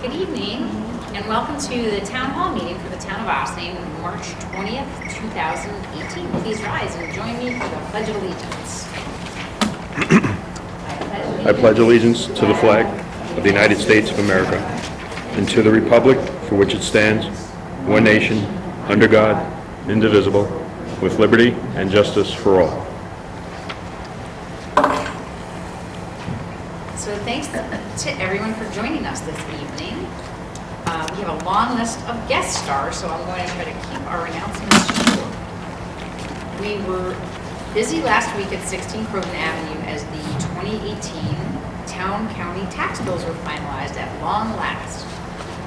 Good evening, and welcome to the Town Hall meeting for the Town of Ossining, March 20th, 2018. Please rise and join me for the Pledge of Allegiance. I pledge allegiance to the flag of the United States of America and to the republic for which it stands, one nation, under God, indivisible, with liberty and justice for all. So thanks to everyone for joining us this evening. We have a long list of guest stars, so I'm going to try to keep our announcements short. We were busy last week at 16 Croton Avenue as the 2018 town-county tax bills were finalized at long last.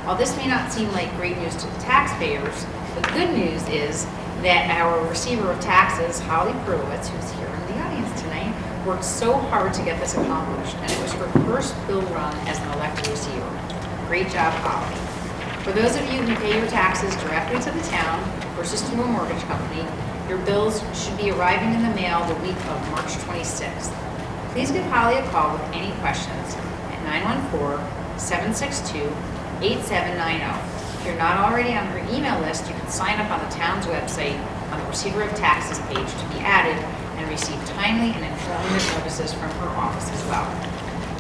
While this may not seem like great news to the taxpayers, the good news is that our receiver of taxes, Holly Perlowitz, who's here in the audience tonight, worked so hard to get this accomplished, and it was her first bill run as an elected receiver. Great job, Holly. For those of you who pay your taxes directly to the town versus to a mortgage company, your bills should be arriving in the mail the week of March 26th. Please give Holly a call with any questions at 914-762-8790. If you're not already on her email list, you can sign up on the town's website on the Receiver of Taxes page to be added and receive timely and informative notices from her office as well.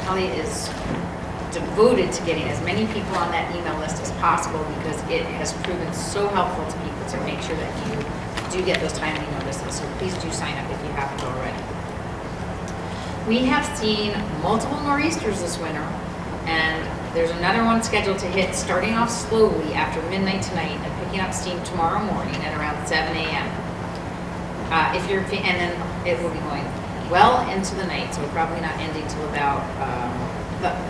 Holly is devoted to getting as many people on that email list as possible because it has proven so helpful to people to make sure that you do get those timely notices. So please do sign up if you haven't already. We have seen multiple nor'easters this winter, and there's another one scheduled to hit starting off slowly after midnight tonight and picking up steam tomorrow morning at around 7 a.m. And then it will be going well into the night, so probably not ending till about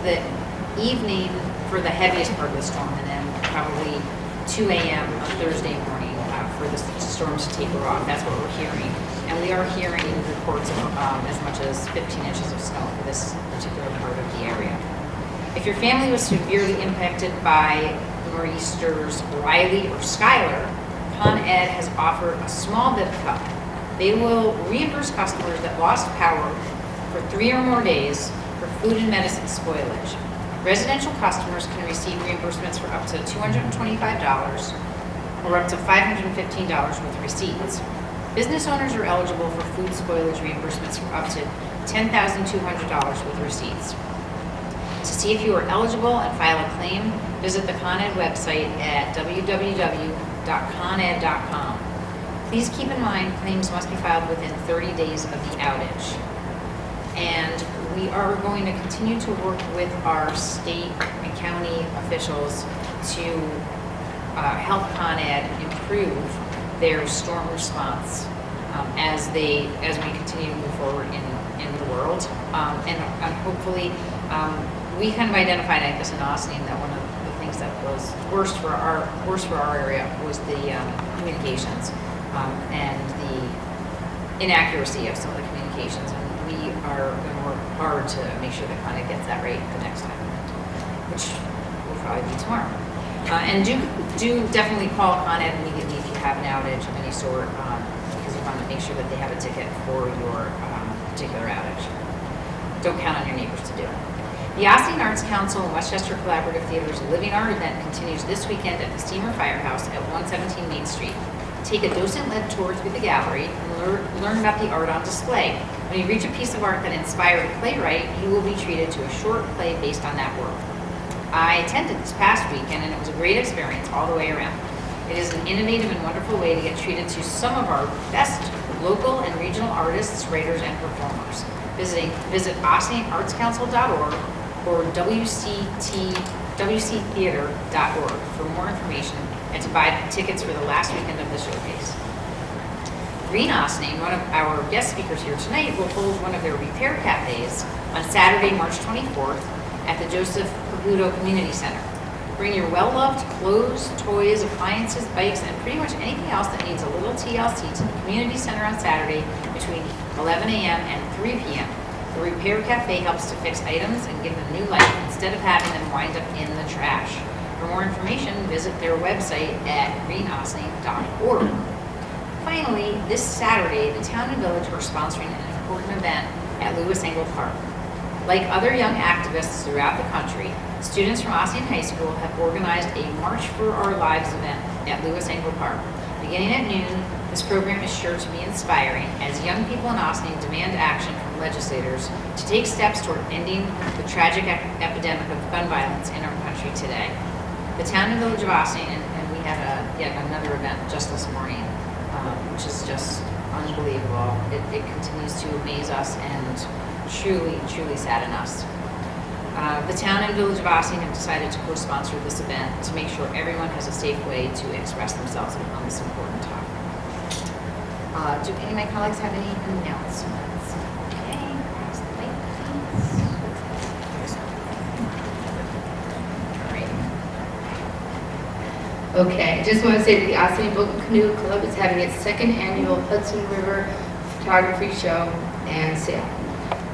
the evening for the heaviest part of the storm, and then probably 2 a.m. on Thursday morning for the storm to taper off. That's what we're hearing. And we are hearing reports of as much as 15 inches of snow for this particular part of the area. If your family was severely impacted by nor'easters Riley or Skylar, Con Ed has offered a small bit of help. They will reimburse customers that lost power for 3 or more days for food and medicine spoilage. Residential customers can receive reimbursements for up to $225 or up to $515 with receipts. Business owners are eligible for food spoilage reimbursements for up to $10,200 with receipts. To see if you are eligible and file a claim, visit the Con Ed website at www.coned.com. Please keep in mind claims must be filed within 30 days of the outage. And we are going to continue to work with our state and county officials to help Con Ed improve their storm response as we continue to move forward in the world. And hopefully, we kind of identified, I guess, in Ossining that one of the things that was worst for our area was the communications and the inaccuracy of some of the communications. And we are going to work hard to make sure that Con Ed gets that right the next time, which will probably be tomorrow. And do definitely call Con Ed immediately if you have an outage of any sort, because you want to make sure that they have a ticket for your particular outage. Don't count on your neighbors to do it. The Ossining Arts Council and Westchester Collaborative Theater's Living Art event continues this weekend at the Steamer Firehouse at 117 Main Street. Take a docent-led tour through the gallery and learn about the art on display. When you reach a piece of art that inspired a playwright, you will be treated to a short play based on that work. I attended this past weekend, and it was a great experience all the way around. It is an innovative and wonderful way to get treated to some of our best local and regional artists, writers, and performers. Visit OssiningArtsCouncil.org or WCtheater.org for more information and to buy tickets for the last weekend of the showcase. Green Ossining, one of our guest speakers here tonight, will hold one of their repair cafes on Saturday, March 24th at the Joseph Pagudo Community Center. Bring your well-loved clothes, toys, appliances, bikes, and pretty much anything else that needs a little TLC to the community center on Saturday between 11 a.m. and 3 p.m. The Repair Cafe helps to fix items and give them new life instead of having them wind up in the trash. For more information, visit their website at greenossining.org. Finally, this Saturday, the town and village are sponsoring an important event at Lewis Engle Park. Like other young activists throughout the country, students from Ossian High School have organized a March for Our Lives event at Lewis Engel Park. Beginning at noon, this program is sure to be inspiring as young people in Ossian demand action from legislators to take steps toward ending the tragic epidemic of gun violence in our country today. The town and village of Ossian, and we had yet another event just this morning, which is just unbelievable. It continues to amaze us and truly, truly sadden us. The town and village of Ossian have decided to co-sponsor this event to make sure everyone has a safe way to express themselves on this important topic. Do any of my colleagues have any announcements? Okay, pass the mic, please. All right. Okay, I just want to say that the Ossian Boat and Canoe Club is having its second annual Hudson River Photography Show and Sale.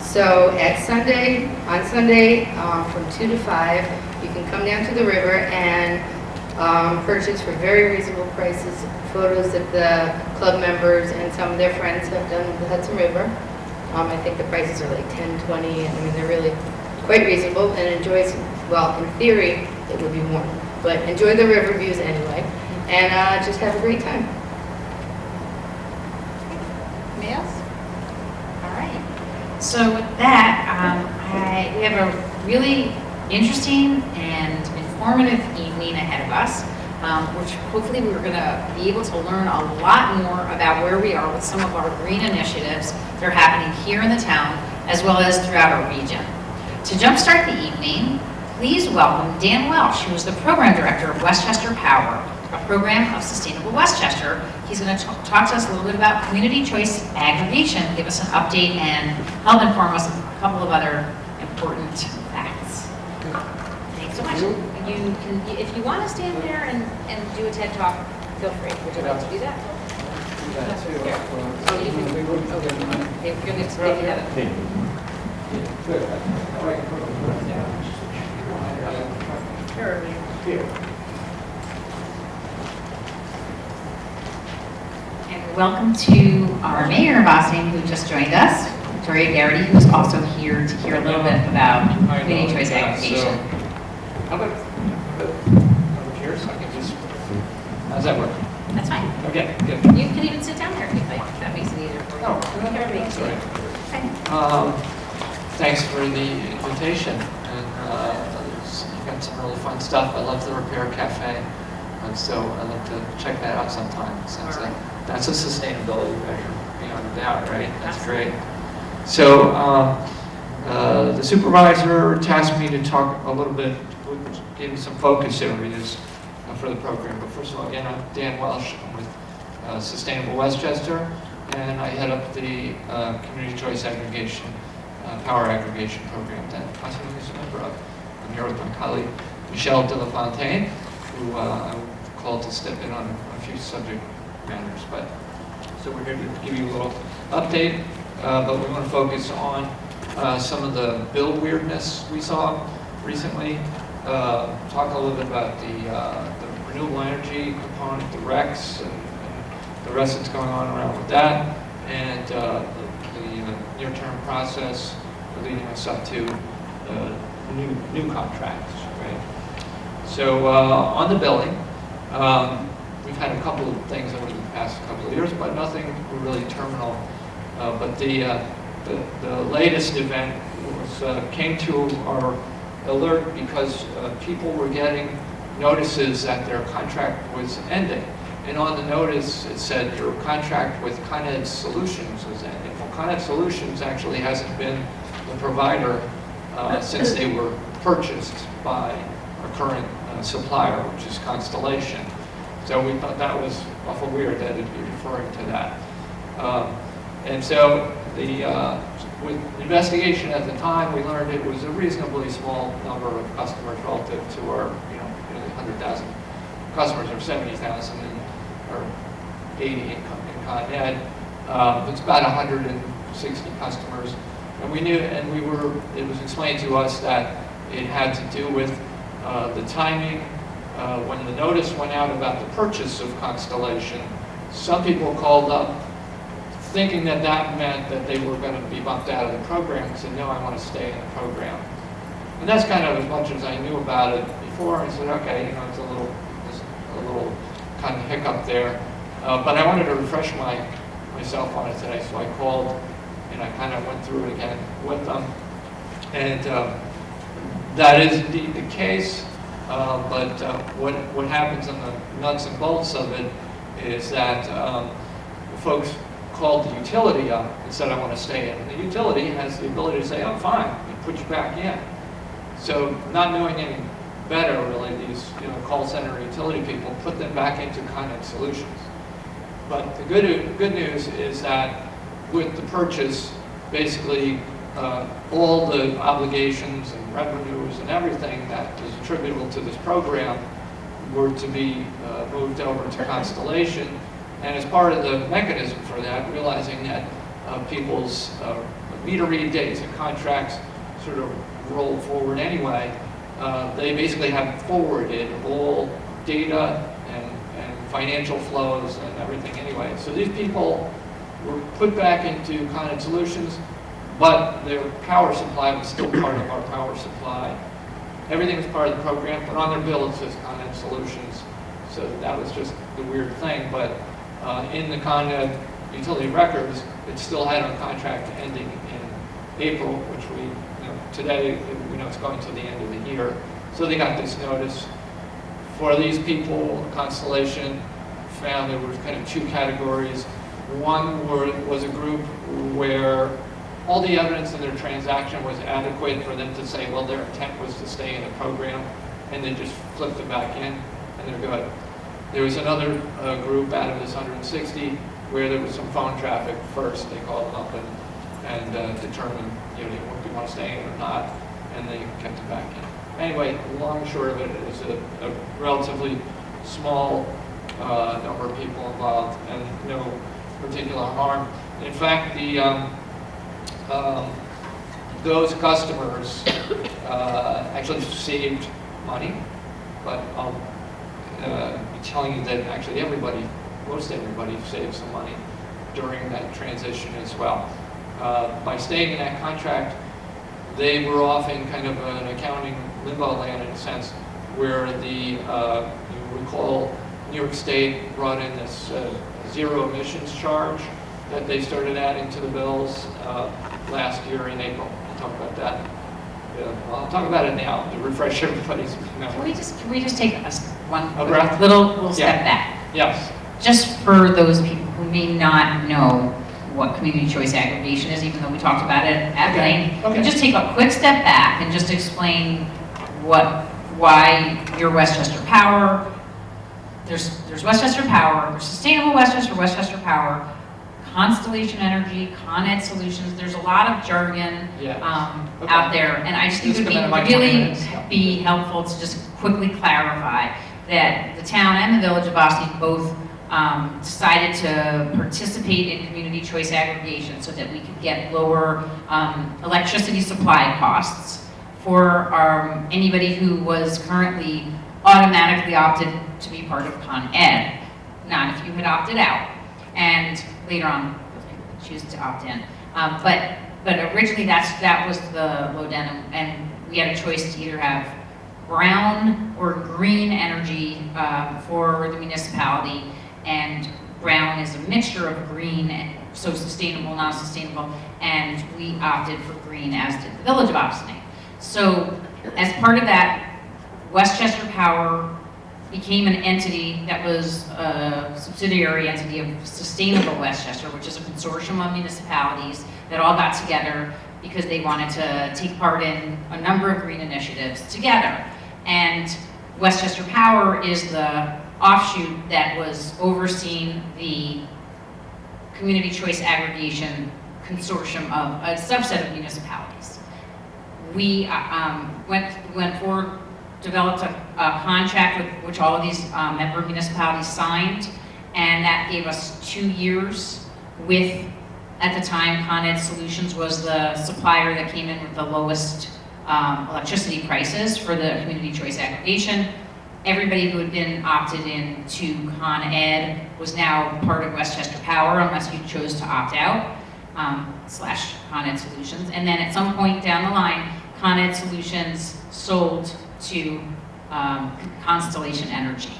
So on Sunday from 2 to 5, you can come down to the river and purchase for very reasonable prices photos that the club members and some of their friends have done with the Hudson River. I think the prices are like $10, $20, and I mean they're really quite reasonable, and enjoy some, well, in theory it would be more, but enjoy the river views anyway, and just have a great time. Anybody else? All right. So with that, we have a really interesting and informative evening ahead of us, which hopefully we're going to be able to learn a lot more about where we are with some of our green initiatives that are happening here in the town, as well as throughout our region. To jumpstart the evening, please welcome Dan Welsh, who is the Program Director of Westchester Power, a program of Sustainable Westchester. He's going to talk to us a little bit about community choice aggregation, give us an update, and help inform us of a couple of other important facts. Thanks so much. You can, if you want to stand there and do a TED Talk, feel free. Would you like to do that? Oh, you can. Okay, you're going to speak together. And welcome to our mayor of Ossian, who just joined us, Victoria Garrity, who's also here to hear a little bit about community choice aggregation. How about over here, so I can just, how's that work? That's fine. Okay, good. You can even sit down there if you'd like. That makes it easier for you. Oh, Everybody that's can right. see. Thanks for the invitation, and you've got some really fun stuff. I love the Repair Cafe, and so I'd like to check that out sometime, since that's a sustainability measure, beyond a doubt, right? That's great. So the supervisor tasked me to talk a little bit, give me some focus areas for the program. But first of all, again, I'm Dan Welsh. I'm with Sustainable Westchester, and I head up the Community Choice Aggregation, Power Aggregation Program that Ossian is a member of. I'm here with my colleague, Michelle De La Fontaine, who I'm called to step in on a few subject matters. But so we're here to give you a little update, but we want to focus on some of the bill weirdness we saw recently. Talk a little bit about the renewable energy component, the RECs, and the rest that's going on around with that, and the near-term process leading us up to new contracts, right? So on the billing, we've had a couple of things over the past couple of years, but nothing really terminal. But the latest event was, came to our alert because people were getting notices that their contract was ending. And on the notice, it said your contract with Con Ed Solutions was ending. Well, Con Ed Solutions actually hasn't been the provider since they were purchased by our current supplier, which is Constellation. So we thought that was awful weird that it'd be referring to that. And so with investigation at the time, we learned it was a reasonably small number of customers relative to our, 100,000 customers, or 70,000 or 80 in Con Ed. It's about 160 customers, and we knew, and it was explained to us that it had to do with the timing when the notice went out about the purchase of Constellation. Some people called up thinking that that meant that they were going to be bumped out of the program. I said, no, I want to stay in the program. And that's kind of as much as I knew about it before. I said, okay, you know, it's a little kind of hiccup there. But I wanted to refresh myself on it today, so I called and I kind of went through it again with them. And that is indeed the case, but what happens in the nuts and bolts of it is that folks called the utility up and said, I want to stay in. And the utility has the ability to say, oh, fine, and put you back in. So not knowing any better, really, these call center utility people put them back into Con Ed Solutions. But the good news is that with the purchase, basically all the obligations and revenues and everything that is attributable to this program were to be moved over to Constellation. And as part of the mechanism for that, realizing that people's meter read dates and contracts sort of roll forward anyway, they basically have forwarded all data and financial flows and everything anyway. So these people were put back into Con Ed Solutions, but their power supply was still part of our power supply. Everything was part of the program, but on their bill it says Con Ed Solutions. So that was just the weird thing. But in the Con Ed utility records, it still had a contract ending in April, which today we know it's going to the end of the year. So they got this notice. For these people, Constellation found there were kind of two categories. One was a group where all the evidence in their transaction was adequate for them to say, well, their intent was to stay in the program, and they just flipped them back in, and they're good. There was another group out of this 160 where there was some phone traffic first. They called them up and determined, do you want to stay in or not, and they kept it back in. Anyway, long and short of it, it was a relatively small number of people involved and no particular harm. In fact, those customers actually saved money, but I'll be telling you that actually most everybody saved some money during that transition as well. By staying in that contract, they were off in kind of an accounting limbo land in a sense, where you recall New York State brought in this zero emissions charge that they started adding to the bills last year in April. I'll talk about that. Well, I'll talk about it now to refresh everybody's memory. Can we just take one breath? little step back? Yes. Just for those people who may not know what community choice aggregation is, even though we talked about it at length. Okay. Just take a quick step back and just explain why your Westchester Power, there's Westchester Power, there's Sustainable Westchester Power, Constellation Energy, Con Ed Solutions. There's a lot of jargon out there, and I just think it would really be helpful to just quickly clarify that the town and the village of Austin both decided to participate in community choice aggregation so that we could get lower electricity supply costs for anybody who was currently automatically opted to be part of Con Ed, not if you had opted out. And later on, those people could choose to opt in. But originally that was the low end, and we had a choice to either have brown or green energy for the municipality. And brown is a mixture of green, so sustainable, non-sustainable, and we opted for green, as did the village of Ossining. So as part of that, Westchester Power became an entity that was a subsidiary entity of Sustainable Westchester, which is a consortium of municipalities that all got together because they wanted to take part in a number of green initiatives together. And Westchester Power is the offshoot that was overseeing the community choice aggregation consortium of a subset of municipalities. We went forward, developed a contract with which all of these member municipalities signed, and that gave us 2 years with, at the time, Con Ed Solutions was the supplier that came in with the lowest electricity prices for the community choice aggregation. everybody who had been opted in to Con Ed was now part of Westchester Power unless you chose to opt out, slash Con Ed Solutions. And then at some point down the line, Con Ed Solutions sold to Constellation Energy.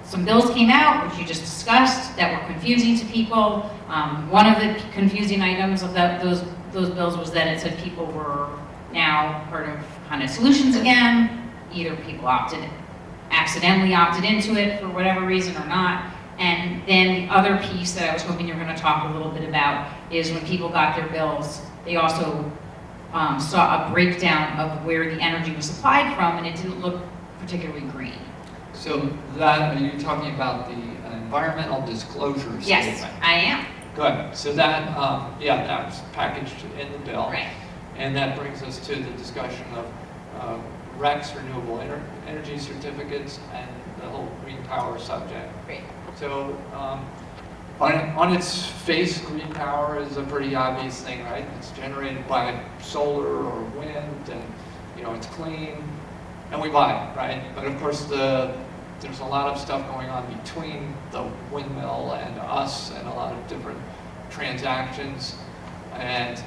Some bills came out, which you just discussed, that were confusing to people. One of the confusing items of those bills was that it said people were now part of Con Ed Solutions again. Either people accidentally opted into it for whatever reason or not. And then the other piece that I was hoping you were going to talk a little bit about is when people got their bills, they also saw a breakdown of where the energy was supplied from, and it didn't look particularly green. So that, are you talking about the environmental disclosure statement? Yes, I am. Good. So that, yeah, that's packaged in the bill. Right. And that brings us to the discussion of RECs, renewable energy certificates, and the whole green power subject. Great. So on its face, green power is a pretty obvious thing, right? It's generated by solar or wind, and it's clean, and we buy it, right? But of course, there's a lot of stuff going on between the windmill and us, and a lot of different transactions. And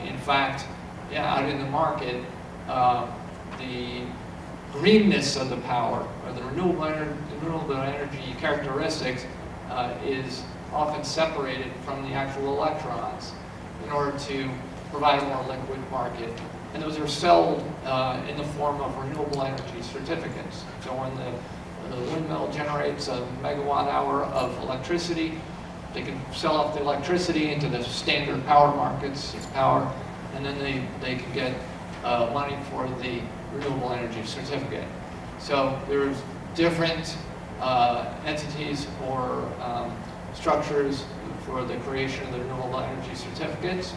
in fact, yeah, out in the market, the greenness of the power, or the renewable energy characteristics, is often separated from the actual electrons in order to provide a more liquid market. And those are sold in the form of renewable energy certificates. So when the windmill generates a megawatt hour of electricity, they can sell off the electricity into the standard power markets, power, and then they can get money for the renewable energy certificate. So there's different entities or structures for the creation of the renewable energy certificates.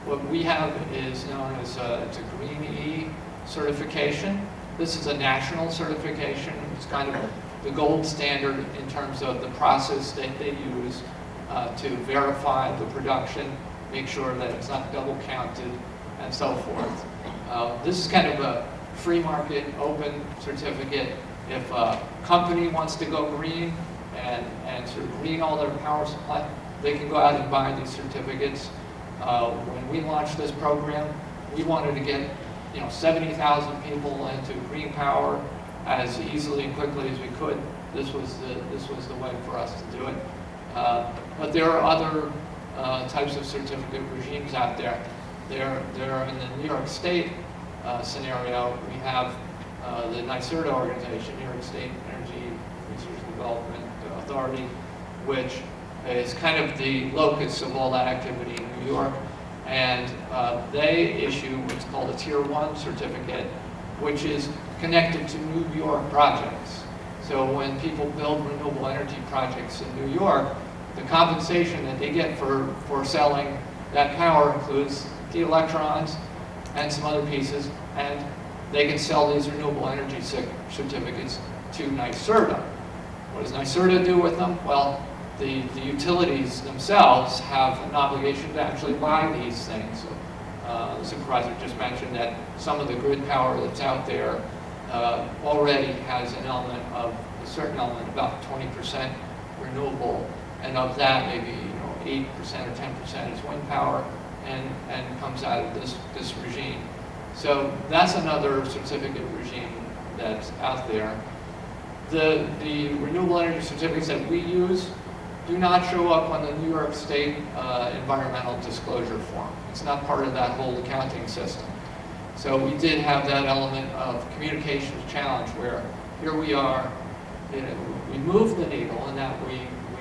What we have is known as it's a Green E certification. This is a national certification. It's kind of the gold standard in terms of the process that they use to verify the production, make sure that it's not double counted, and so forth. This is kind of a free market, open certificate. If a company wants to go green and sort of green all their power supply, they can go out and buy these certificates. When we launched this program, we wanted to get 70,000 people into green power as easily and quickly as we could. This was the way for us to do it. But there are other types of certificate regimes out there. There in the New York State scenario, we have the NYSERDA organization, New York State Energy Research Development Authority, which is kind of the locus of all that activity in New York. And they issue what's called a Tier 1 certificate, which is connected to New York projects. So when people build renewable energy projects in New York, the compensation that they get for selling that power includes the electrons and some other pieces, and they can sell these renewable energy certificates to NYSERDA. What does NYSERDA do with them? Well, the utilities themselves have an obligation to actually buy these things. So, the supervisor just mentioned that some of the grid power that's out there already has an element of, a certain element, about 20% renewable, and of that maybe 8% or 10% is wind power, and comes out of this regime. So that's another certificate regime that's out there. The renewable energy certificates that we use do not show up on the New York State environmental disclosure form. It's not part of that whole accounting system. So we did have that element of communications challenge where here we are, we moved the needle in that we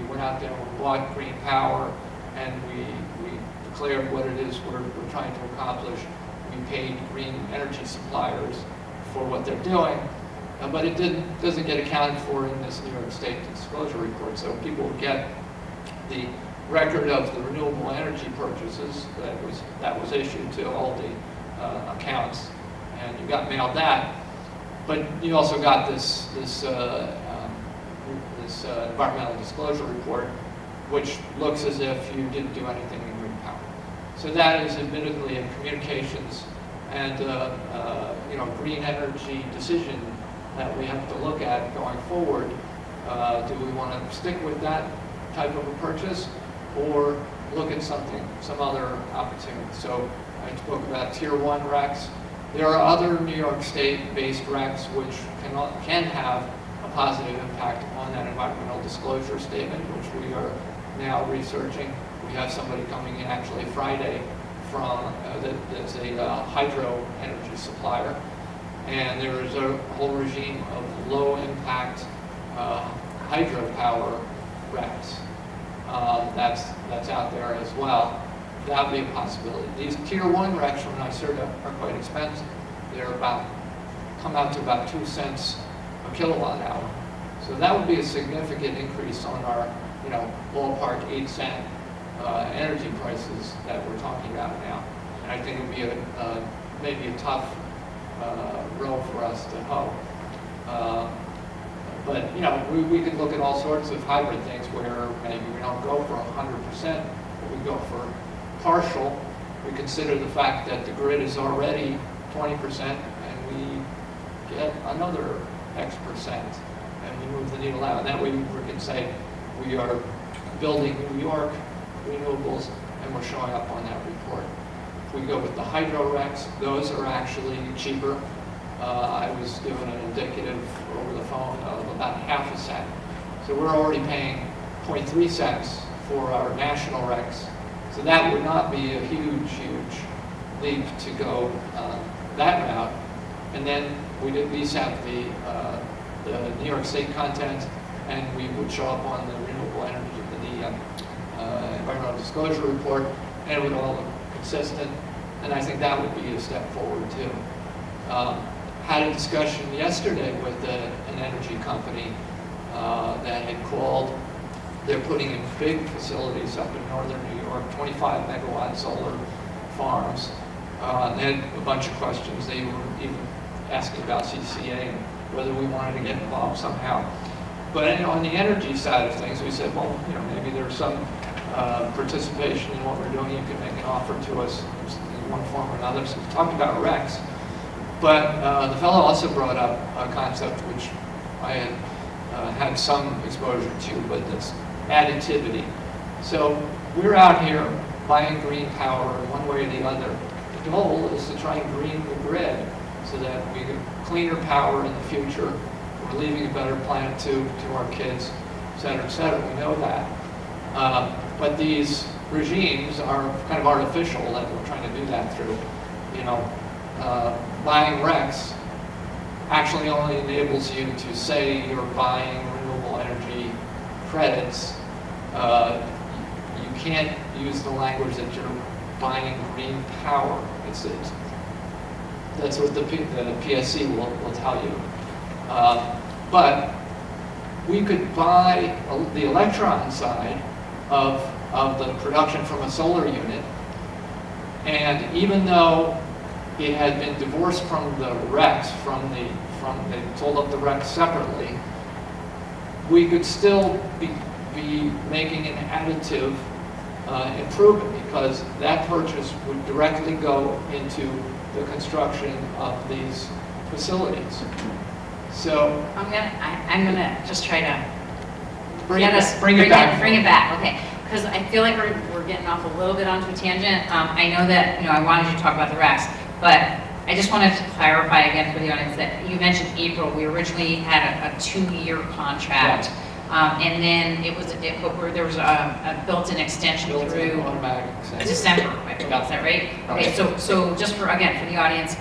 went out there and we bought green power, and we declared what it is we're trying to accomplish. We paid green energy suppliers for what they're doing, but it doesn't get accounted for in this New York State disclosure report. So people get the record of the renewable energy purchases that was issued to all the accounts, and you got mailed that. But you also got this environmental disclosure report, which looks as if you didn't do anything in green power. So that is admittedly a communications and green energy decision that we have to look at going forward. Do we want to stick with that type of a purchase or look at some other opportunity? So I spoke about Tier 1 RECs. There are other New York State-based RECs which can have a positive impact on that environmental disclosure statement, which we are now researching. We have somebody coming in actually Friday from that's a hydro energy supplier, and there is a whole regime of low-impact hydropower RECs that's out there as well. That would be a possibility. These Tier 1 RECs from NYSERDA are quite expensive. They're come out to about 2 cents a kilowatt hour. So that would be a significant increase on our, ballpark 8 cent energy prices that we're talking about now. And I think it would be maybe a tough row for us to hoe. But we could look at all sorts of hybrid things where maybe we don't go for 100%, but we go for partial. We consider the fact that the grid is already 20% and we get another X percent and we move the needle out. And that way we can say we are building New York renewables and we're showing up on that report. If we go with the hydro RECs, those are actually cheaper. I was given an indicative over the phone of about ½ cent. So we're already paying 0.3 cents for our national RECs. So that would not be a huge leap to go that route. And then we'd at least have the New York State content, and we would show up on the renewable energy, the environmental disclosure report, and it would all look consistent. And I think that would be a step forward too. Had a discussion yesterday with an energy company that had called. They're putting in big facilities up in northern New York, 25 megawatt solar farms. They had a bunch of questions. They were even asking about CCA and whether we wanted to get involved somehow. But on the energy side of things, we said, well, maybe there's some participation in what we're doing. You can make an offer to us in one form or another. So we talked about RECs. But the fellow also brought up a concept which I had some exposure to, but that's additivity. So we're out here buying green power in one way or the other. The goal is to try and green the grid so that we get cleaner power in the future. We're leaving a better planet to our kids, et cetera, et cetera. We know that. But these regimes are kind of artificial that we're trying to do that through. Buying RECs actually only enables you to say you're buying renewable energy credits. You can't use the language that you're buying green power. That's what the PSC will tell you. But we could buy the electron side of the production from a solar unit, and even though it had been divorced from the RECs, they sold up the RECs separately, we could still be making an additive improvement because that purchase would directly go into the construction of these facilities. So I'm gonna just try to bring it back. Okay. Because I feel like we're getting off a little bit onto a tangent. I know that I wanted you to talk about the RECs, but I just wanted to clarify again for the audience that you mentioned April. We originally had a 2-year contract, and then there was a built-in extension through automatic extension. December. I believe, is that right? Okay. So just for the audience,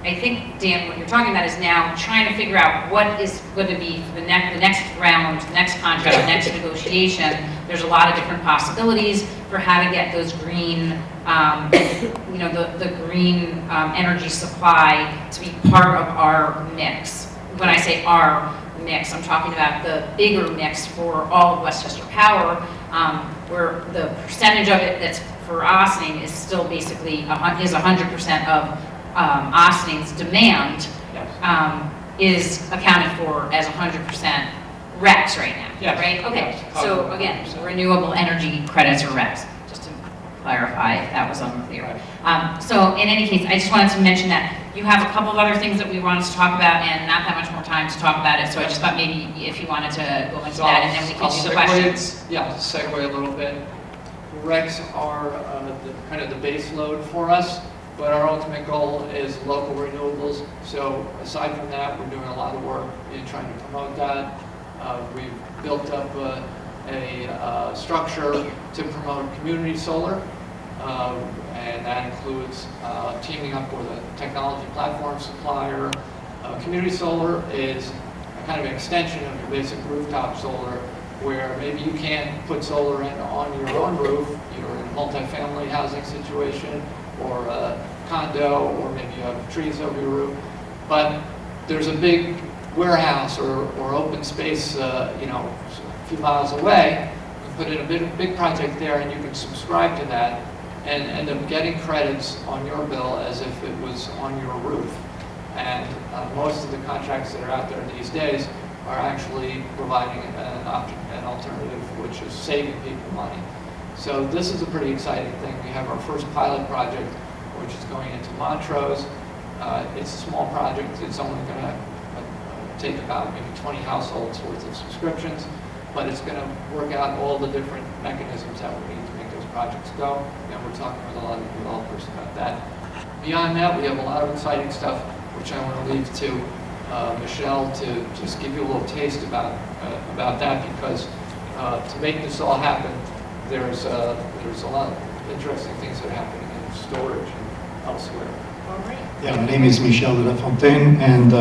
I think, Dan, what you're talking about is now trying to figure out what is going to be for the next round, next contract, next negotiation. There's a lot of different possibilities for how to get those green, the green energy supply to be part of our mix. When I say our mix, I'm talking about the bigger mix for all of Westchester Power, where the percentage of it that's for Ossining is still basically 100% of Ossining's demand is accounted for as 100% RECs right now, right? Okay, yes. so again, renewable energy credits or RECs, just to clarify if that was unclear. So in any case, I just wanted to mention that you have a couple of other things that we wanted to talk about and not that much more time to talk about it, so I just thought maybe if you wanted to go into So that and then we I'll could do the segue questions. Yeah, I'll just segue a little bit. Recs are kind of the base load for us, but our ultimate goal is local renewables. So aside from that, we're doing a lot of work in trying to promote that. We've built up a structure to promote community solar, and that includes teaming up with a technology platform supplier. Community solar is a kind of an extension of your basic rooftop solar, where maybe you can't put solar in on your own roof, you're in a multifamily housing situation, or a condo, or maybe you have trees over your roof, but there's a big warehouse or open space, you know, a few miles away. You put in a big project there, and you can subscribe to that and end up getting credits on your bill as if it was on your roof. And most of the contracts that are out there these days are actually providing an alternative, which is saving people money. So this is a pretty exciting thing. We have our first pilot project, which is going into Montrose. It's a small project. It's only going to take about maybe 20 households worth of subscriptions, but it's going to work out all the different mechanisms that we need to make those projects go. And we're talking with a lot of developers about that. Beyond that, we have a lot of exciting stuff, which I want to leave to Michelle to just give you a little taste about that, because to make this all happen, there's a lot of interesting things that are happening in storage and elsewhere. All right. Yeah, my name is Michel de la Fontaine, and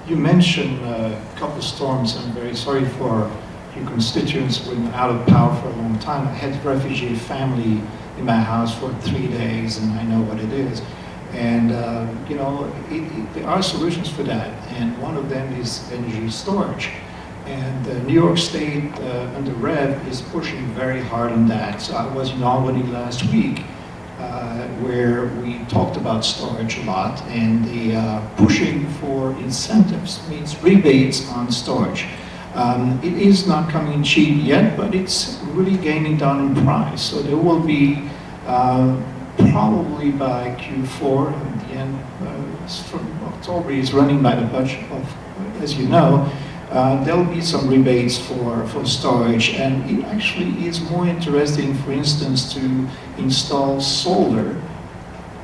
you mentioned a couple of storms. I'm very sorry for your constituents who were out of power for a long time. I had a refugee family in my house for 3 days, and I know what it is. And you know, there are solutions for that, and one of them is energy storage. And New York State, under REV, is pushing very hard on that. So I was in Albany last week, where we talked about storage a lot, and the pushing for incentives means rebates on storage. It is not coming cheap yet, but it's really gaining down in price. So there will be probably by Q4, at the end, from October, is running by the budget of, as you know, there'll be some rebates for storage, and it actually is more interesting, for instance, to install solar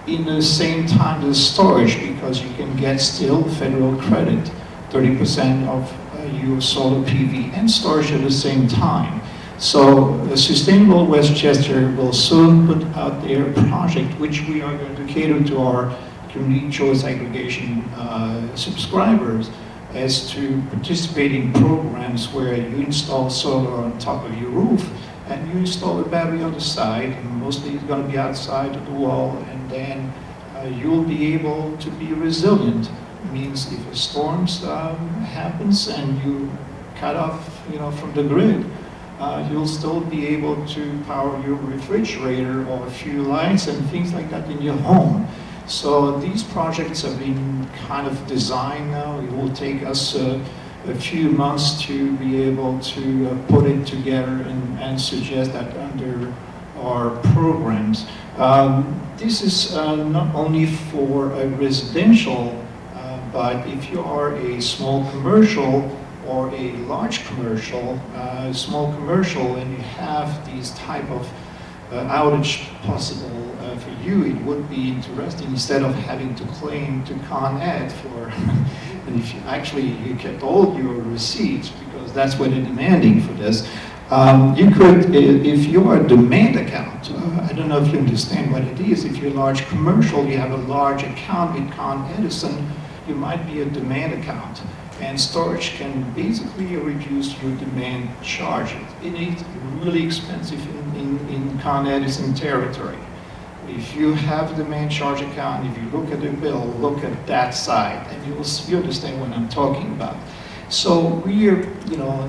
in the same time as storage, because you can get still federal credit, 30% of your solar PV and storage at the same time. So Sustainable Westchester will soon put out their project, which we are going to cater to our community choice aggregation subscribers, as to participate in programs where you install solar on top of your roof and you install a battery on the side, and mostly it's going to be outside of the wall, and then you'll be able to be resilient. It means if a storm happens and you cut off, you know, from the grid, you'll still be able to power your refrigerator or a few lights and things like that in your home. So these projects have been kind of designed now. It will take us a few months to be able to put it together and suggest that under our programs. This is not only for a residential, but if you are a small commercial or a large commercial, small commercial, and you have these type of outage possible for you, it would be interesting, instead of having to claim to Con Ed for, and if you actually you kept all your receipts, because that's what they're demanding for this, you could, if you are a demand account, I don't know if you understand what it is. If you're a large commercial, you have a large account with Con Edison, you might be a demand account. And storage can basically reduce your demand charges. It is really expensive in Con Edison territory. If you have a demand charge account, if you look at the bill, look at that side, and you understand what I'm talking about. So we're, you know,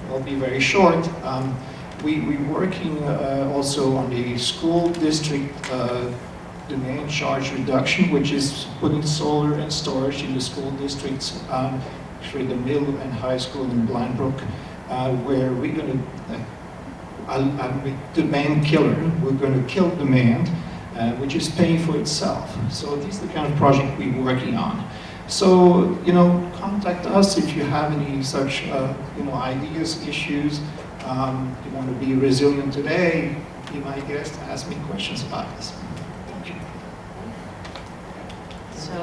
I'll be very short. We're working also on the school district demand charge reduction, which is putting solar and storage in the school districts, for the middle and high school in Blind Brook, where we're going to, demand killer, we're going to kill demand, which is paying for itself. So this is the kind of project we're working on. So, you know, contact us if you have any such, you know, ideas, issues. You want to be resilient today, be my guest, ask me questions about this. Thank you. So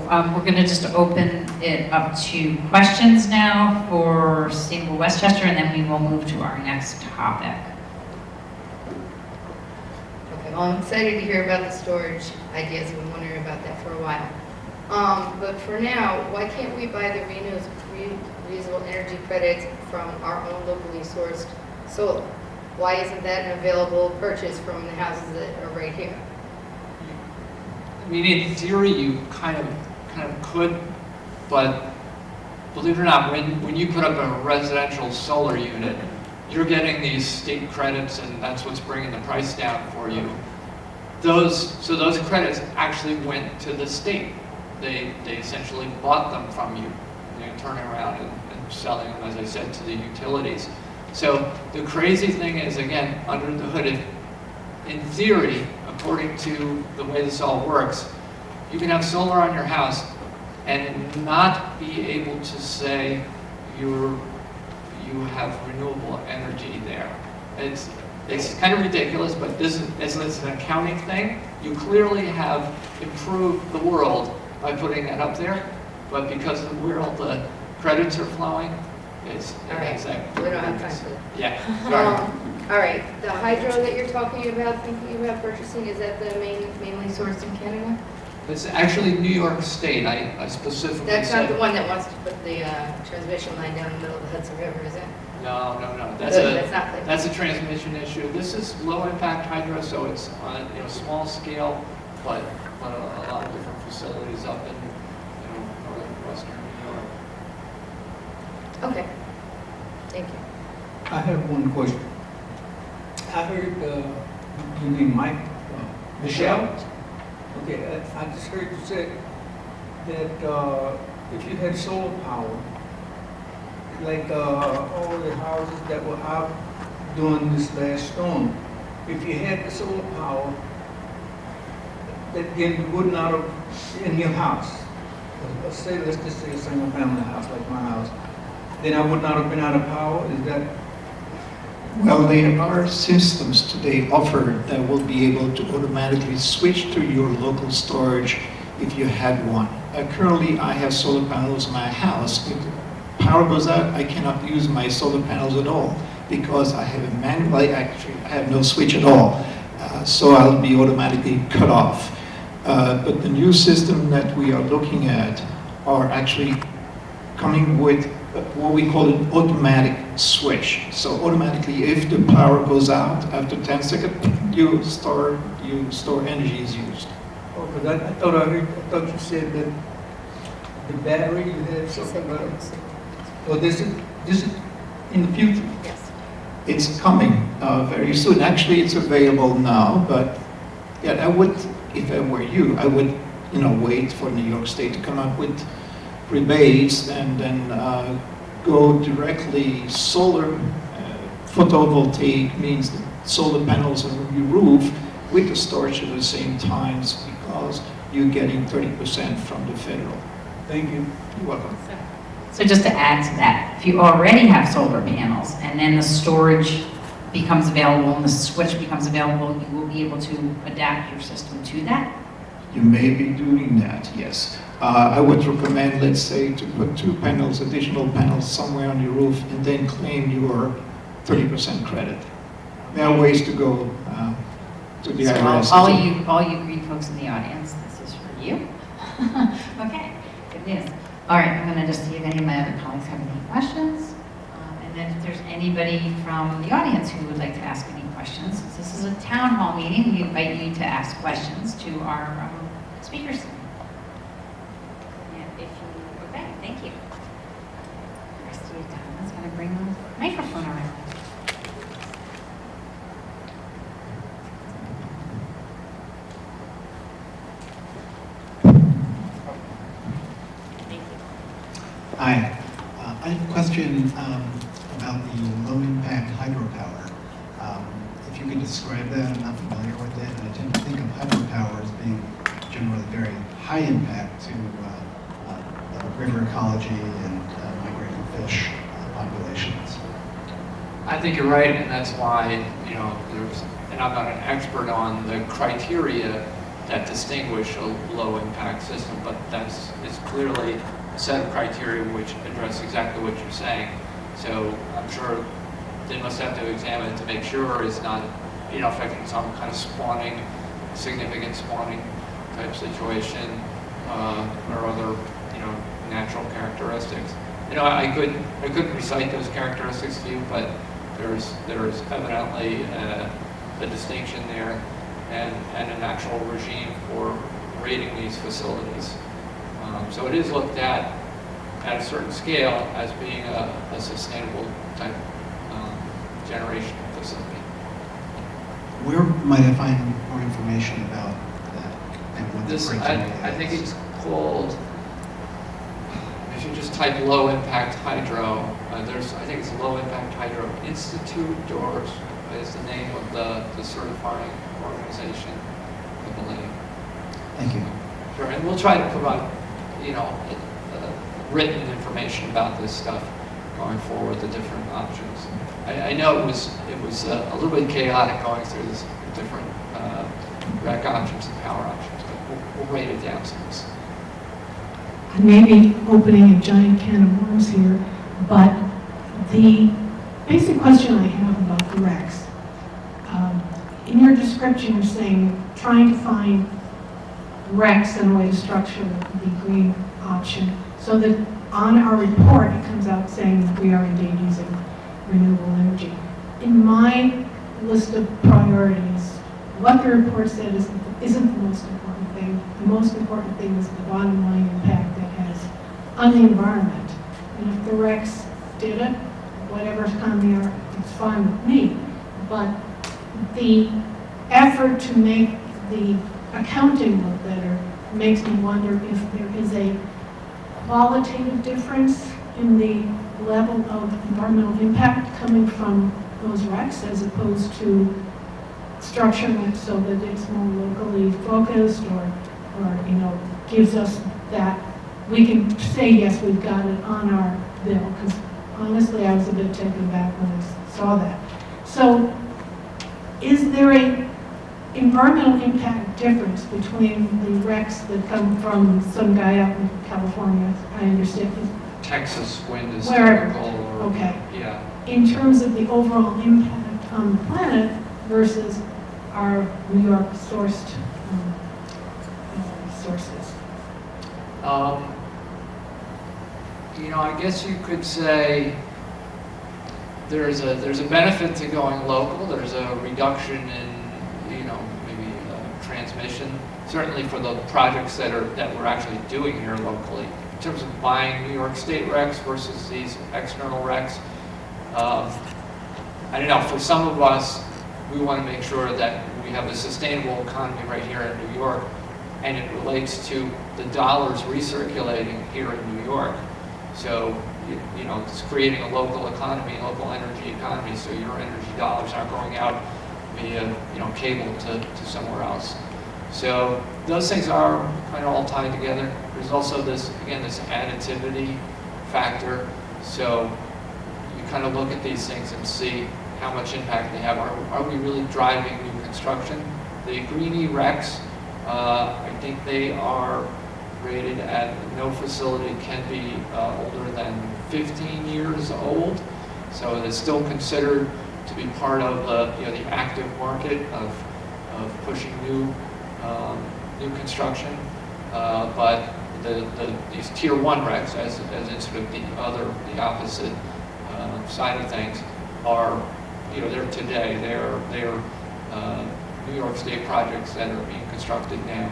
we're going to just open it up to questions now for Sustainable Westchester, and then we will move to our next topic. Okay, well, I'm excited to hear about the storage ideas. I've been wondering about that for a while. But for now, why can't we buy the renewable energy credits from our own locally sourced solar? Why isn't that an available purchase from the houses that are right here? I mean, in theory, you kind of could, but believe it or not, when you put up a residential solar unit, you're getting these state credits, and that's what's bringing the price down for you. Those credits actually went to the state. They essentially bought them from you, turning around and selling them, as I said, to the utilities. So the crazy thing is, again, under the hood, in theory, according to the way this all works, you can have solar on your house and not be able to say you have renewable energy there. It's kind of ridiculous, but this is an accounting thing. You clearly have improved the world by putting that up there, but because of where all the credits are flowing, it's All right, we don't have time for that. Yeah, sorry. All right, the hydro that you're talking about, thinking about purchasing, is that the mainly sourced in Canada? It's actually New York State. I specifically That's said. not the one that wants to put the transmission line down in the middle of the Hudson River, is it? No. That's not Clayton. That's a transmission issue. This is low impact hydro, so it's on small scale, but a lot of different facilities up in northwestern New York. Okay, thank you. I have one question. I heard you name Mike, Michelle? Okay, I just heard you say that if you had solar power, like all the houses that were out during this last storm, if you had the solar power, that then you would not have, in your house, let's just say a single family house like my house, then I would not have been out of power, is that? Well, there are systems today offered that will be able to automatically switch to your local storage if you had one. Currently, I have solar panels in my house. If the power goes out, I cannot use my solar panels at all because I have a manual, actually, I have no switch at all. So I'll be automatically cut off. But the new system that we are looking at are actually coming with what we call an automatic switch. So automatically, if the power goes out after 10 seconds, you store energy is used. Oh, but I thought you said that the battery you had something about it. Oh, this is in the future. Yes. It's coming very soon. Actually, it's available now, but yeah, I would, if I were you, I would, wait for New York State to come up with rebates and then go directly solar. Photovoltaic means the solar panels on your roof with the storage at the same times because you're getting 30% from the federal. Thank you. You're welcome. So just to add to that, if you already have solar panels and then the storage becomes available and the switch becomes available, you will be able to adapt your system to that? You may be doing that, yes. I would recommend, let's say, to put 2 panels, additional panels somewhere on your roof and then claim your 30% credit. There are ways to go to the IRS. So all you green folks in the audience, this is for you. Okay, good news. All right, I'm going to just see if any of my other colleagues have any questions. And then if there's anybody from the audience who would like to ask any questions, since this is a town hall meeting, we invite you to ask questions to our speakers. And if you, okay, thank you. Christy Donna's going to bring the microphone around. Hi. I have a question about the low-impact hydropower. If you could describe that. I'm not familiar with it, and I tend to think of hydropower as being generally very high impact to river ecology and migrating fish populations. I think you're right, and that's why, you know, and I'm not an expert on the criteria that distinguish a low-impact system, but it's clearly a set of criteria which address exactly what you're saying. So I'm sure they must have to examine it to make sure it's not, you know, affecting some kind of spawning, significant spawning type situation, or other, you know, natural characteristics. You know, I couldn't recite those characteristics to you, but there's evidently a distinction there and a natural regime for rating these facilities. So it is looked at a certain scale as being a sustainable type generation facility. Where might I find more information about that and what the criteria I think is? it's called, if you just type low impact hydro, I think it's Low Impact Hydro Institute, or is the name of the certifying organization, I believe. Thank you. Sure, and we'll try to provide, you know, written information about this stuff going forward, the different options. I know it was a little bit chaotic going through this different rec options and power options, but we'll write it down so it's. I may be opening a giant can of worms here, but the basic question I have about the recs, in your description you're saying trying to find recs and a way to structure the green option so that on our report it comes out saying that we are indeed using renewable energy. In my list of priorities, what the report said isn't the most important thing. The most important thing is the bottom line impact that has on the environment. And if the recs did it, whatever kind they are, it's fine with me. But the effort to make the accounting look better makes me wonder if there is a qualitative difference in the level of environmental impact coming from those recs as opposed to structuring it so that it's more locally focused or you know, gives us that we can say, yes, we've got it on our bill, because honestly, I was a bit taken aback when I saw that. So is there a environmental impact difference between the recs that come from some guy out in California, I understand? Texas wind is Where- typical. Or, okay. Yeah. In terms of the overall impact on the planet versus our New York sourced sources? You know, I guess you could say there's a benefit to going local. There's a reduction in, you know, maybe transmission. Certainly for the projects that we're actually doing here locally. In terms of buying New York State recs versus these external recs, I don't know. For some of us, we want to make sure that we have a sustainable economy right here in New York, and it relates to the dollars recirculating here in New York. So, you know, it's creating a local economy, local energy economy, so your energy dollars aren't going out via, you know, cable to somewhere else. So those things are kind of all tied together. There's also this, again, this additivity factor. So you kind of look at these things and see how much impact they have. Are we really driving new construction? The Greenie recs, I think they are rated at no facility can be older than 15 years old. So it's still considered to be part of you know, the active market of pushing new construction. But these tier 1 recs, as in sort of the opposite side of things, are, you know, they're today. They're New York State projects that are being constructed now,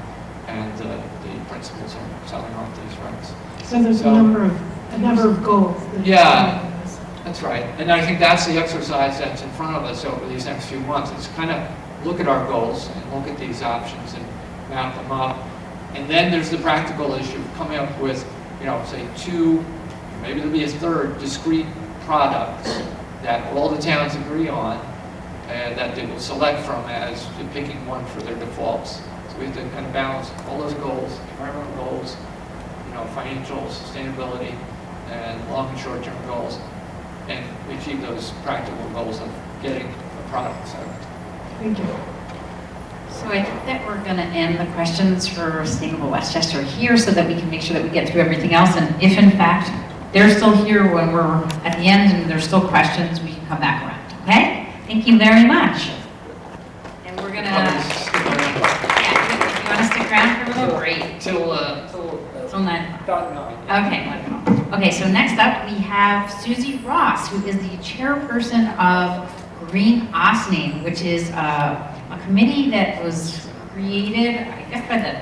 and the principals are selling off these recs. So there's a number of goals. Yeah, that's right. And I think that's the exercise that's in front of us over these next few months. It's kind of look at our goals and look at these options and map them up. And then there's the practical issue of coming up with, you know, say 2, maybe there'll be a 3rd discrete products that all the towns agree on, and that they will select from as picking one for their defaults. So we have to kind of balance all those goals, environmental goals, financial sustainability, and long and short-term goals, and we achieve those practical goals of getting a product. So. Thank you. So I think that we're going to end the questions for Sustainable Westchester here so that we can make sure that we get through everything else. And if in fact they're still here when we're at the end and there's still questions, we can come back around. Okay? Thank you very much. And we're going to, yeah, if you want to stick around for a little, great. Till 9. Okay, wonderful. Okay, so next up we have Susie Ross, who is the chairperson of Green Ossining, which is a committee that was created, I guess, by the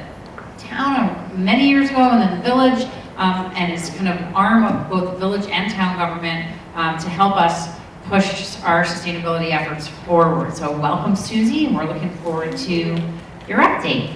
town many years ago, and then the village, and is kind of an arm of both the village and town government to help us push our sustainability efforts forward. So welcome, Susie, and we're looking forward to your update.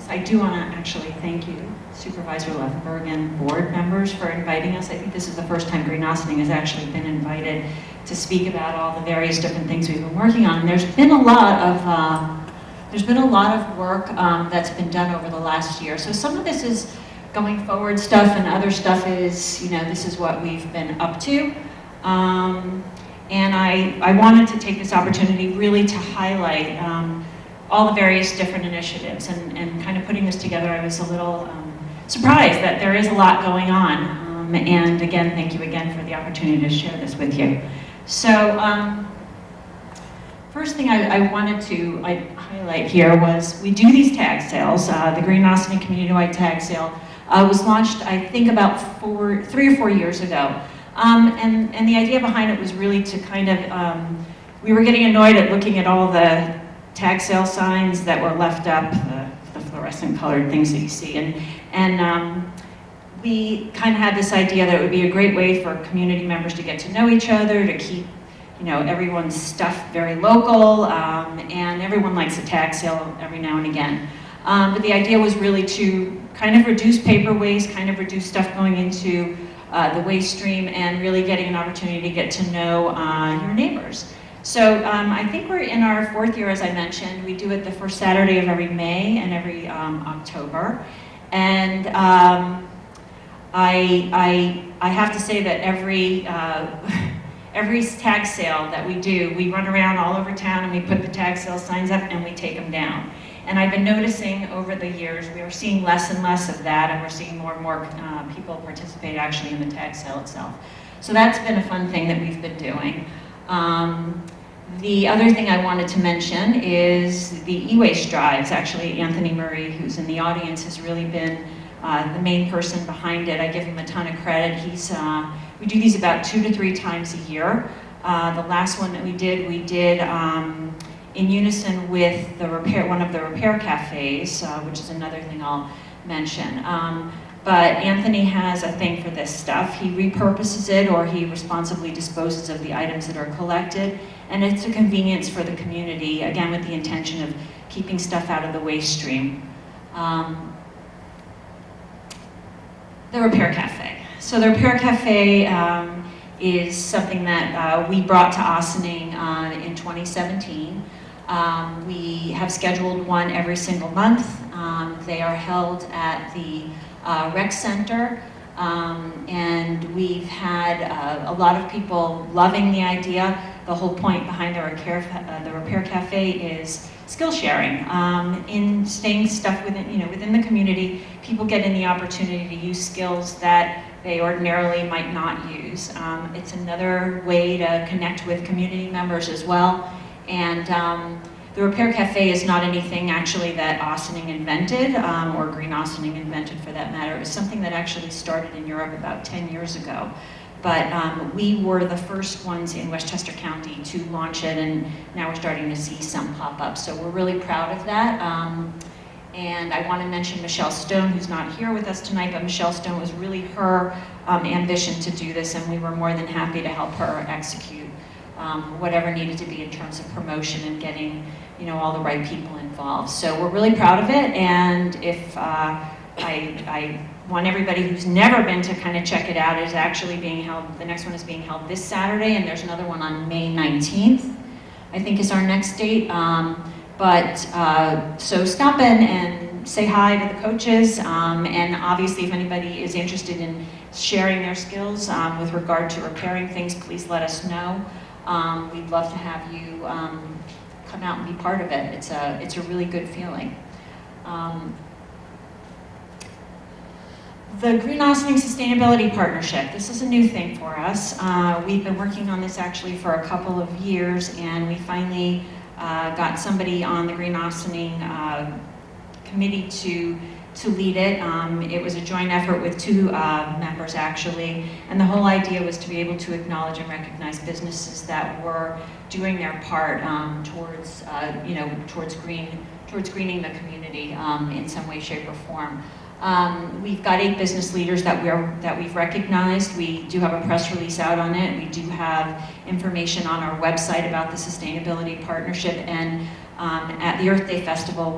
I do want to actually thank you, Supervisor Leffenberg and board members, for inviting us. I think this is the first time Green Ossining has actually been invited to speak about all the various different things we've been working on. And there's been a lot of work that's been done over the last year. So some of this is going forward stuff, and other stuff is, this is what we've been up to. And I wanted to take this opportunity really to highlight all the various different initiatives, and kind of putting this together, I was a little surprised that there is a lot going on. And again, thank you again for the opportunity to share this with you. So first thing I wanted to highlight here was we do these tag sales. The Green Ossining Community-wide Tag Sale was launched, I think, about 3 or 4 years ago. And the idea behind it was really to kind of, we were getting annoyed at looking at all the tag sale signs that were left up, the fluorescent colored things that you see. And we kind of had this idea that it would be a great way for community members to get to know each other, to keep everyone's stuff very local, and everyone likes a tag sale every now and again. But the idea was really to kind of reduce paper waste, kind of reduce stuff going into the waste stream, and really getting an opportunity to get to know your neighbors. So I think we're in our 4th year, as I mentioned. We do it the first Saturday of every May and every October. And I have to say that every tag sale that we do, we run around all over town and we put the tag sale signs up and we take them down. And I've been noticing over the years, we are seeing less and less of that, and we're seeing more and more people participate actually in the tag sale itself. So that's been a fun thing that we've been doing. The other thing I wanted to mention is the e-waste drives. Actually, Anthony Murray, who's in the audience, has really been the main person behind it. I give him a ton of credit. We do these about 2 to 3 times a year. The last one that we did in unison with one of the repair cafes, which is another thing I'll mention. But Anthony has a thing for this stuff. He repurposes it, or he responsibly disposes of the items that are collected, and it's a convenience for the community, again with the intention of keeping stuff out of the waste stream. The Repair Cafe. So the Repair Cafe is something that we brought to Ossining in 2017. We have scheduled one every single month. They are held at the rec center, and we've had a lot of people loving the idea. The whole point behind the Repair Cafe is skill sharing. In staying stuff within the community, people get in the opportunity to use skills that they ordinarily might not use. It's another way to connect with community members as well. And the Repair Cafe is not anything actually that Ossining invented, or Green Ossining invented for that matter. It was something that actually started in Europe about 10 years ago. But we were the first ones in Westchester County to launch it, and now we're starting to see some pop up. So we're really proud of that. And I want to mention Michelle Stone, who's not here with us tonight, but Michelle Stone was really her ambition to do this, and we were more than happy to help her execute whatever needed to be in terms of promotion and getting, you know, all the right people involved. So we're really proud of it, and if I want everybody who's never been to kind of check it out. It's actually being held, the next one is being held this Saturday, and there's another one on May 19th, I think is our next date. So stop in and say hi to the coaches, and obviously if anybody is interested in sharing their skills with regard to repairing things, please let us know. We'd love to have you come out and be part of it. It's a really good feeling. The Green Ossining Sustainability Partnership, this is a new thing for us. We've been working on this actually for a couple of years, and we finally got somebody on the Green Ossining committee to lead it. It was a joint effort with two members actually, and the whole idea was to be able to acknowledge and recognize businesses that were doing their part towards, towards greening the community in some way, shape, or form. We've got 8 business leaders that we've recognized. We do have a press release out on it. We do have information on our website about the Sustainability Partnership, and at the Earth Day Festival,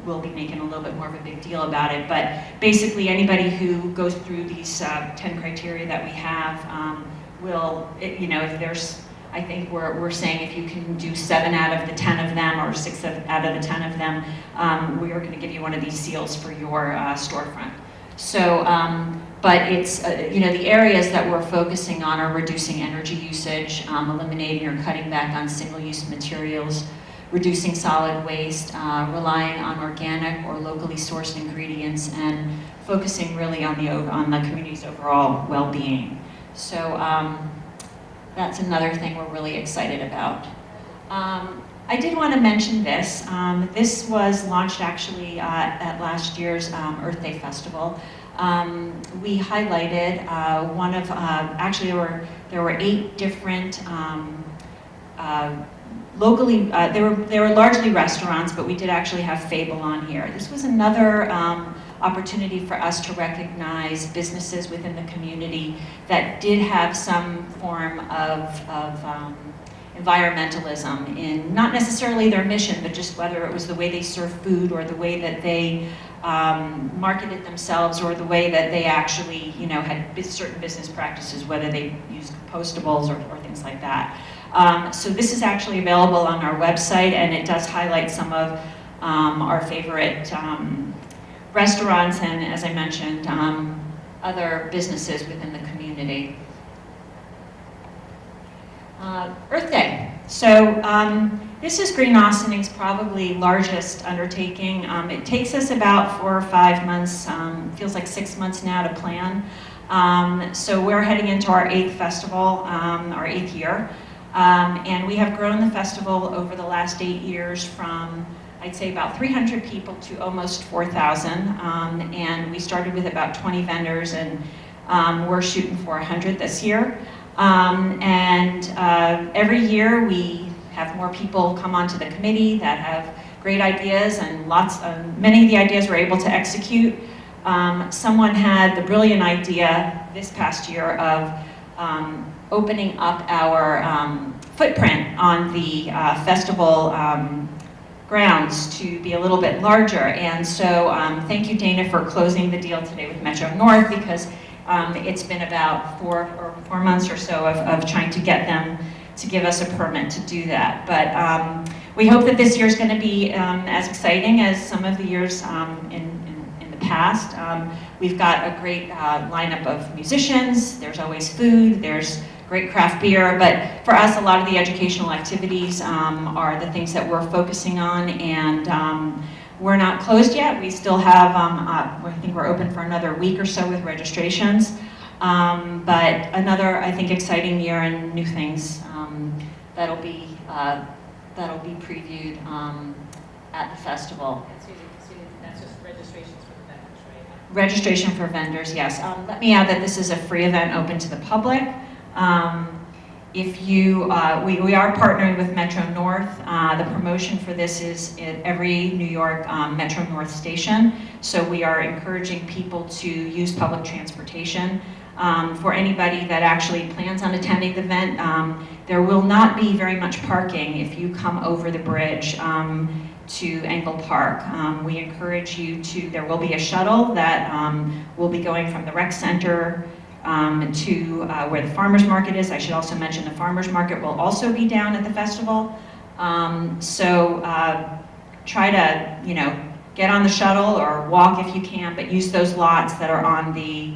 we'll be making a little bit more of a big deal about it. But basically, anybody who goes through these 10 criteria that we have if there's, I think we're saying if you can do 7 out of the 10 of them, or 6 out of the 10 of them, we are going to give you one of these seals for your storefront. So, but it's, the areas that we're focusing on are reducing energy usage, eliminating or cutting back on single-use materials, reducing solid waste, relying on organic or locally sourced ingredients, and focusing really on the community's overall well-being. So that's another thing we're really excited about. I did want to mention this. This was launched actually at last year's Earth Day Festival. We highlighted one of, actually there were 8 different locally, they were largely restaurants, but we did actually have Fable on here. This was another opportunity for us to recognize businesses within the community that did have some form of environmentalism in not necessarily their mission, but just whether it was the way they serve food, or the way that they marketed themselves, or the way that they actually, had certain business practices, whether they used compostables or things like that. So this is actually available on our website, and it does highlight some of our favorite restaurants and, as I mentioned, other businesses within the community. Earth Day. So this is Green Ossining's probably largest undertaking. It takes us about 4 or 5 months, feels like 6 months now to plan. So we're heading into our 8th festival, our 8th year. And we have grown the festival over the last 8 years from, I'd say, about 300 people to almost 4,000. And we started with about 20 vendors, and we're shooting for 100 this year. Every year we have more people come onto the committee that have great ideas, and many of the ideas we're able to execute. Someone had the brilliant idea this past year of opening up our footprint on the festival grounds to be a little bit larger. And so thank you, Dana, for closing the deal today with Metro North, because it's been about 4 months or so of trying to get them to give us a permit to do that. But we hope that this year is going to be as exciting as some of the years in the past. We've got a great lineup of musicians. There's always food. There's great craft beer. But for us, a lot of the educational activities are the things that we're focusing on. And we're not closed yet. We still have, I think we're open for another week or so with registrations. But another, I think, exciting year and new things that'll be previewed at the festival. That's just registrations for the vendors, right? Registration for vendors, yes. Let me add that this is a free event open to the public. If you, we are partnering with Metro North. The promotion for this is at every New York Metro North station. So we are encouraging people to use public transportation. For anybody that actually plans on attending the event, there will not be very much parking if you come over the bridge to Engle Park. We encourage you to, there will be a shuttle that will be going from the rec center to where the farmer's market is. I should also mention the farmer's market will also be down at the festival. Try to, get on the shuttle or walk if you can, but use those lots that are on the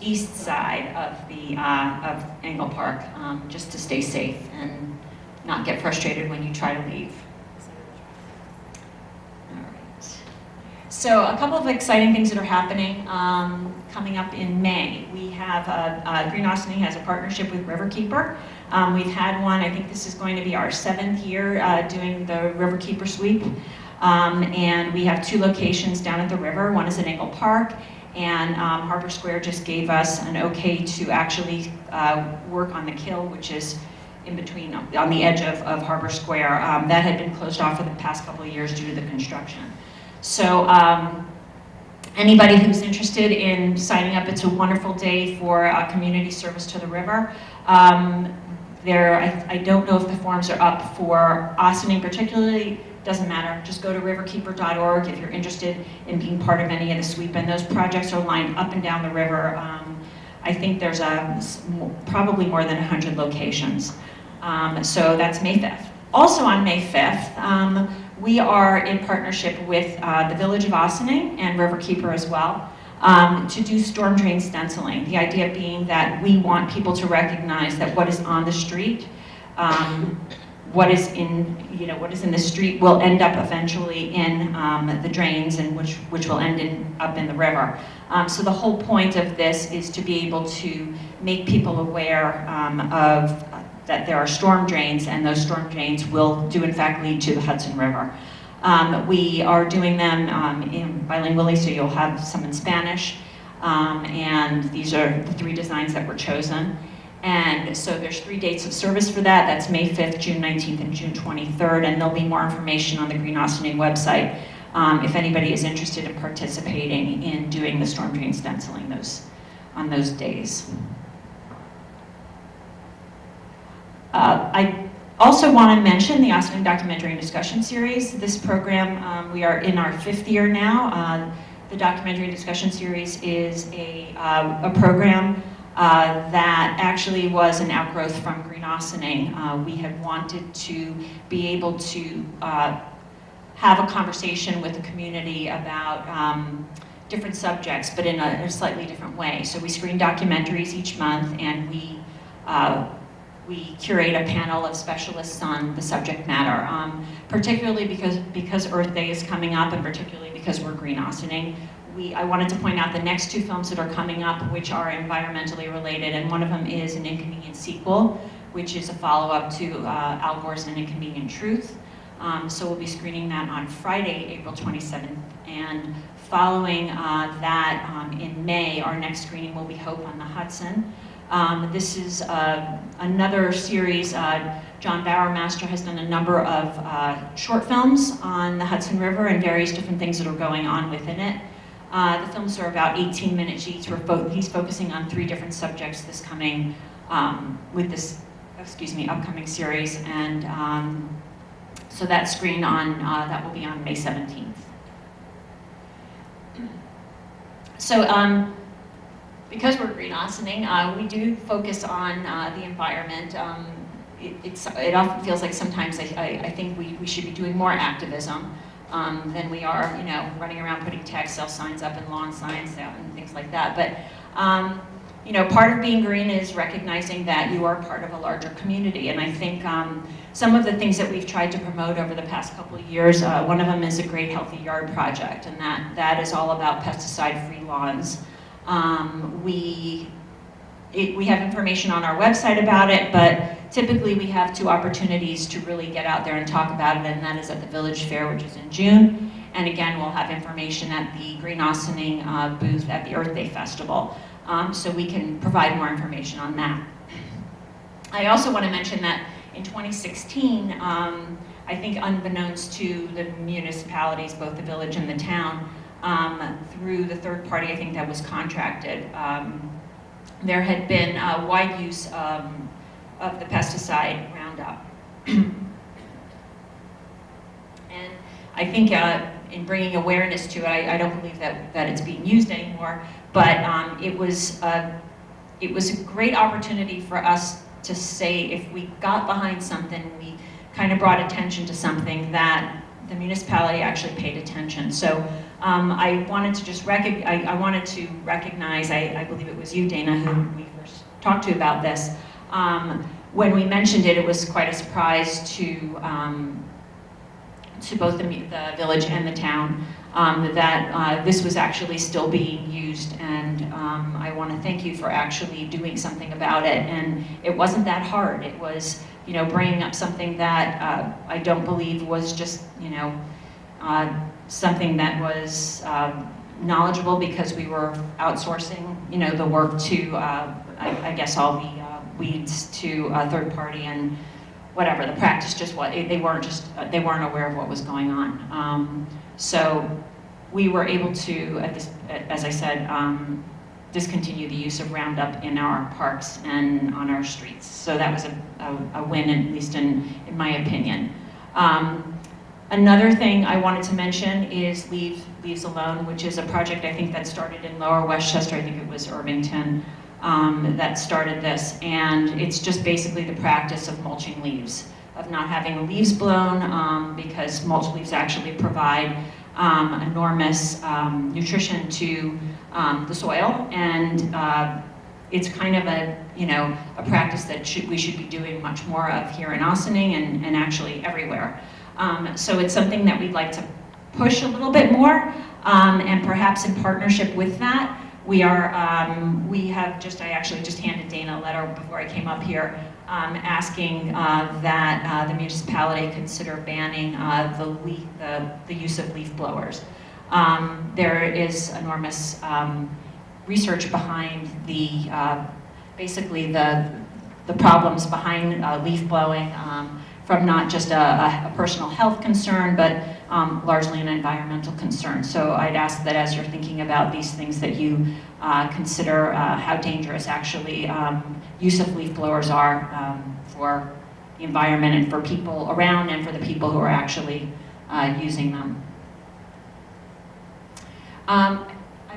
east side of Engle Park, just to stay safe and not get frustrated when you try to leave. All right. So a couple of exciting things that are happening coming up in May. We have Green Ossining has a partnership with Riverkeeper. We've had one, I think this is going to be our 7th year doing the Riverkeeper sweep. And we have 2 locations down at the river. One is at Engle Park, and Harbor Square just gave us an okay to actually work on the kill, which is in between, on the edge of Harbor Square. That had been closed off for the past couple of years due to the construction. So anybody who's interested in signing up, it's a wonderful day for community service to the river. I don't know if the forms are up for Ossining particularly. Doesn't matter, just go to riverkeeper.org if you're interested in being part of any of the sweep, and those projects are lined up and down the river. I think there's probably more than 100 locations. So that's May 5th. Also on May 5th, we are in partnership with the Village of Ossining and Riverkeeper as well to do storm drain stenciling. The idea being that we want people to recognize that what is on the street, what is in the street will end up eventually in the drains, and which will end up in the river. So the whole point of this is to be able to make people aware of that there are storm drains, and those storm drains will do in fact lead to the Hudson River. We are doing them bilingually, so you'll have some in Spanish, and these are the 3 designs that were chosen. And so there's 3 dates of service for that. That's May 5th, June 19th, and June 23rd, and there'll be more information on the Green Ossining website if anybody is interested in participating in doing the storm drain stenciling on those days. I also want to mention the Ossining Documentary and Discussion Series. This program, we are in our 5th year now. The Documentary and Discussion Series is a program that actually was an outgrowth from Green Ossining. We had wanted to be able to have a conversation with the community about different subjects, but in a slightly different way. So we screen documentaries each month, and we curate a panel of specialists on the subject matter, particularly because Earth Day is coming up, and particularly because we're Green Ossining. I wanted to point out the next 2 films that are coming up, which are environmentally related, and one of them is An Inconvenient Sequel, which is a follow-up to Al Gore's An Inconvenient Truth. So we'll be screening that on Friday, April 27th, and following that in May, our next screening will be Hope on the Hudson. This is another series. John Bowermaster has done a number of short films on the Hudson River and various different things that are going on within it. The films are about 18 minutes each. He's focusing on 3 different subjects this coming, with this, upcoming series, and so that screen that will be on May 17th. So because we're Green Ossining, we do focus on the environment. It often feels like sometimes I think we should be doing more activism than we are, running around putting tactile signs up and lawn signs out and things like that. But part of being green is recognizing that you are part of a larger community. And I think some of the things that we've tried to promote over the past couple of years, one of them is a Great Healthy Yard project, and that is all about pesticide-free lawns. We have information on our website about it, but typically we have 2 opportunities to really get out there and talk about it, and that is at the Village Fair, which is in June, and again we'll have information at the Green Ossining booth at the Earth Day Festival, so we can provide more information on that. I also want to mention that in 2016, I think unbeknownst to the municipalities, both the village and the town, through the third party, I think that was contracted, there had been wide use of the pesticide Roundup. And I think in bringing awareness to it, I don't believe that it's being used anymore, but it was a great opportunity for us to say, if we got behind something, we kind of brought attention to something, that the municipality actually paid attention. So I wanted to just recognize, I believe it was you, Dana, who we first talked to about this. When we mentioned it, it was quite a surprise to both the village and the town that this was actually still being used, and I want to thank you for actually doing something about it. And it wasn't that hard. It was, you know, bringing up something that I don't believe was just, you know, something that was knowledgeable, because we were outsourcing, you know, the work to, I guess, all the weeds to a third party, and whatever, the practice just what, they weren't aware of what was going on. So we were able to, as I said, discontinue the use of Roundup in our parks and on our streets. So that was a win, at least in my opinion. Another thing I wanted to mention is Leaves Alone, which is a project I think that started in Lower Westchester. I think it was Irvington that started this, and it's just basically the practice of mulching leaves, of not having leaves blown, because mulch leaves actually provide enormous nutrition to the soil, and it's kind of a practice that we should be doing much more of here in Ossining and actually everywhere. So it's something that we'd like to push a little bit more, and perhaps in partnership with that, I actually just handed Dana a letter before I came up here, asking that the municipality consider banning the use of leaf blowers. There is enormous research behind basically the problems behind leaf blowing, from not just a personal health concern, but largely an environmental concern. So I'd ask that as you're thinking about these things, that you consider how dangerous actually use of leaf blowers are for the environment and for people around and for the people who are actually using them. I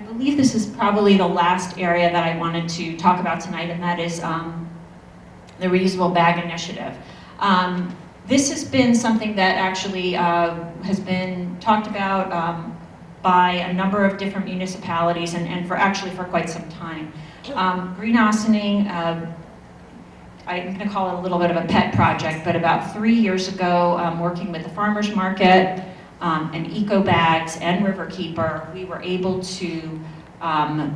believe this is probably the last area that I wanted to talk about tonight, and that is the reusable bag initiative. This has been something that actually has been talked about by a number of different municipalities, and for quite some time. Green Ossining, I'm going to call it a little bit of a pet project, but about 3 years ago, working with the farmers market and Eco Bags and Riverkeeper, we were able to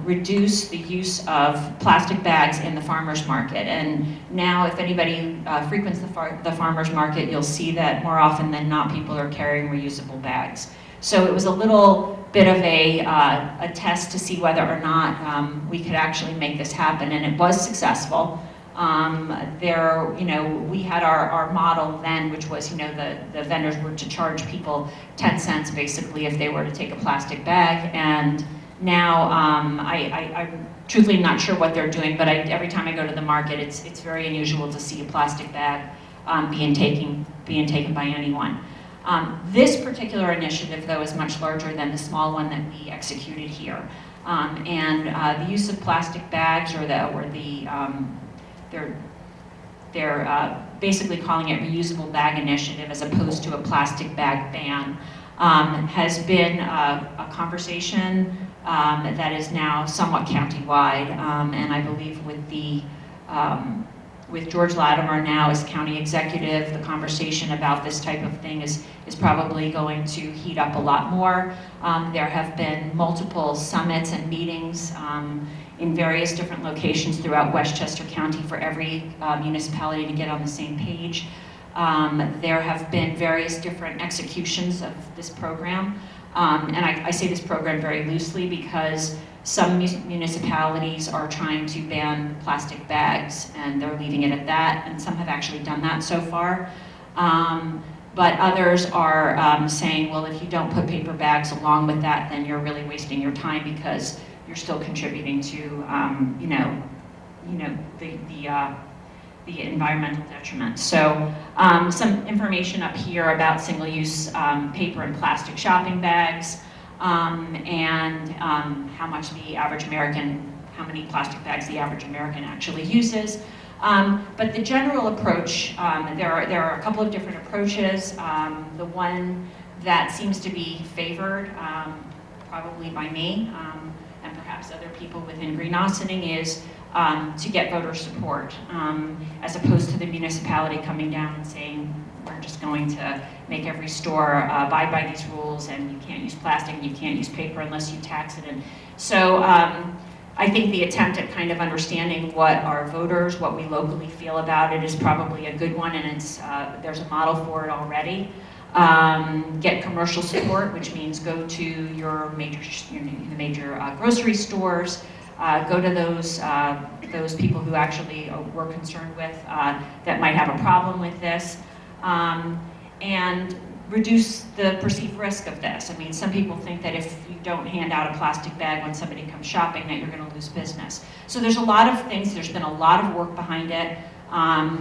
reduce the use of plastic bags in the farmers market. And now, if anybody frequents the farmers market, you'll see that more often than not, people are carrying reusable bags. So it was a little bit of a test to see whether or not we could actually make this happen, and it was successful. We had our model then, which was, the vendors were to charge people 10 cents basically if they were to take a plastic bag, and now I'm truthfully not sure what they're doing, but every time I go to the market, it's very unusual to see a plastic bag being taken by anyone. This particular initiative, though, is much larger than the small one that we executed here, and the use of plastic bags, they're basically calling it reusable bag initiative as opposed to a plastic bag ban, has been a conversation that is now somewhat countywide, and I believe with George Latimer now as county executive, the conversation about this type of thing is probably going to heat up a lot more. There have been multiple summits and meetings in various different locations throughout Westchester County for every municipality to get on the same page. There have been various different executions of this program. And I say this program very loosely because some municipalities are trying to ban plastic bags and they're leaving it at that, and some have actually done that so far. But others are saying, well, if you don't put paper bags along with that, then you're really wasting your time because you're still contributing to, the environmental detriment. So some information up here about single-use paper and plastic shopping bags, and how much the average American, how many plastic bags the average American actually uses. But the general approach, there are a couple of different approaches. The one that seems to be favored, probably by me, and perhaps other people within Green Austining, is to get voter support, as opposed to the municipality coming down and saying, we're just going to make every store abide by these rules, and you can't use plastic, and you can't use paper unless you tax it. And so I think the attempt at kind of understanding what our voters, what we locally feel about it, is probably a good one, and it's there's a model for it already. Get commercial support, which means go to your major grocery stores, go to those people who actually we're concerned with that might have a problem with this, and reduce the perceived risk of this. I mean, some people think that if you don't hand out a plastic bag when somebody comes shopping, that you're going to lose business. So there's a lot of things, there's been a lot of work behind it.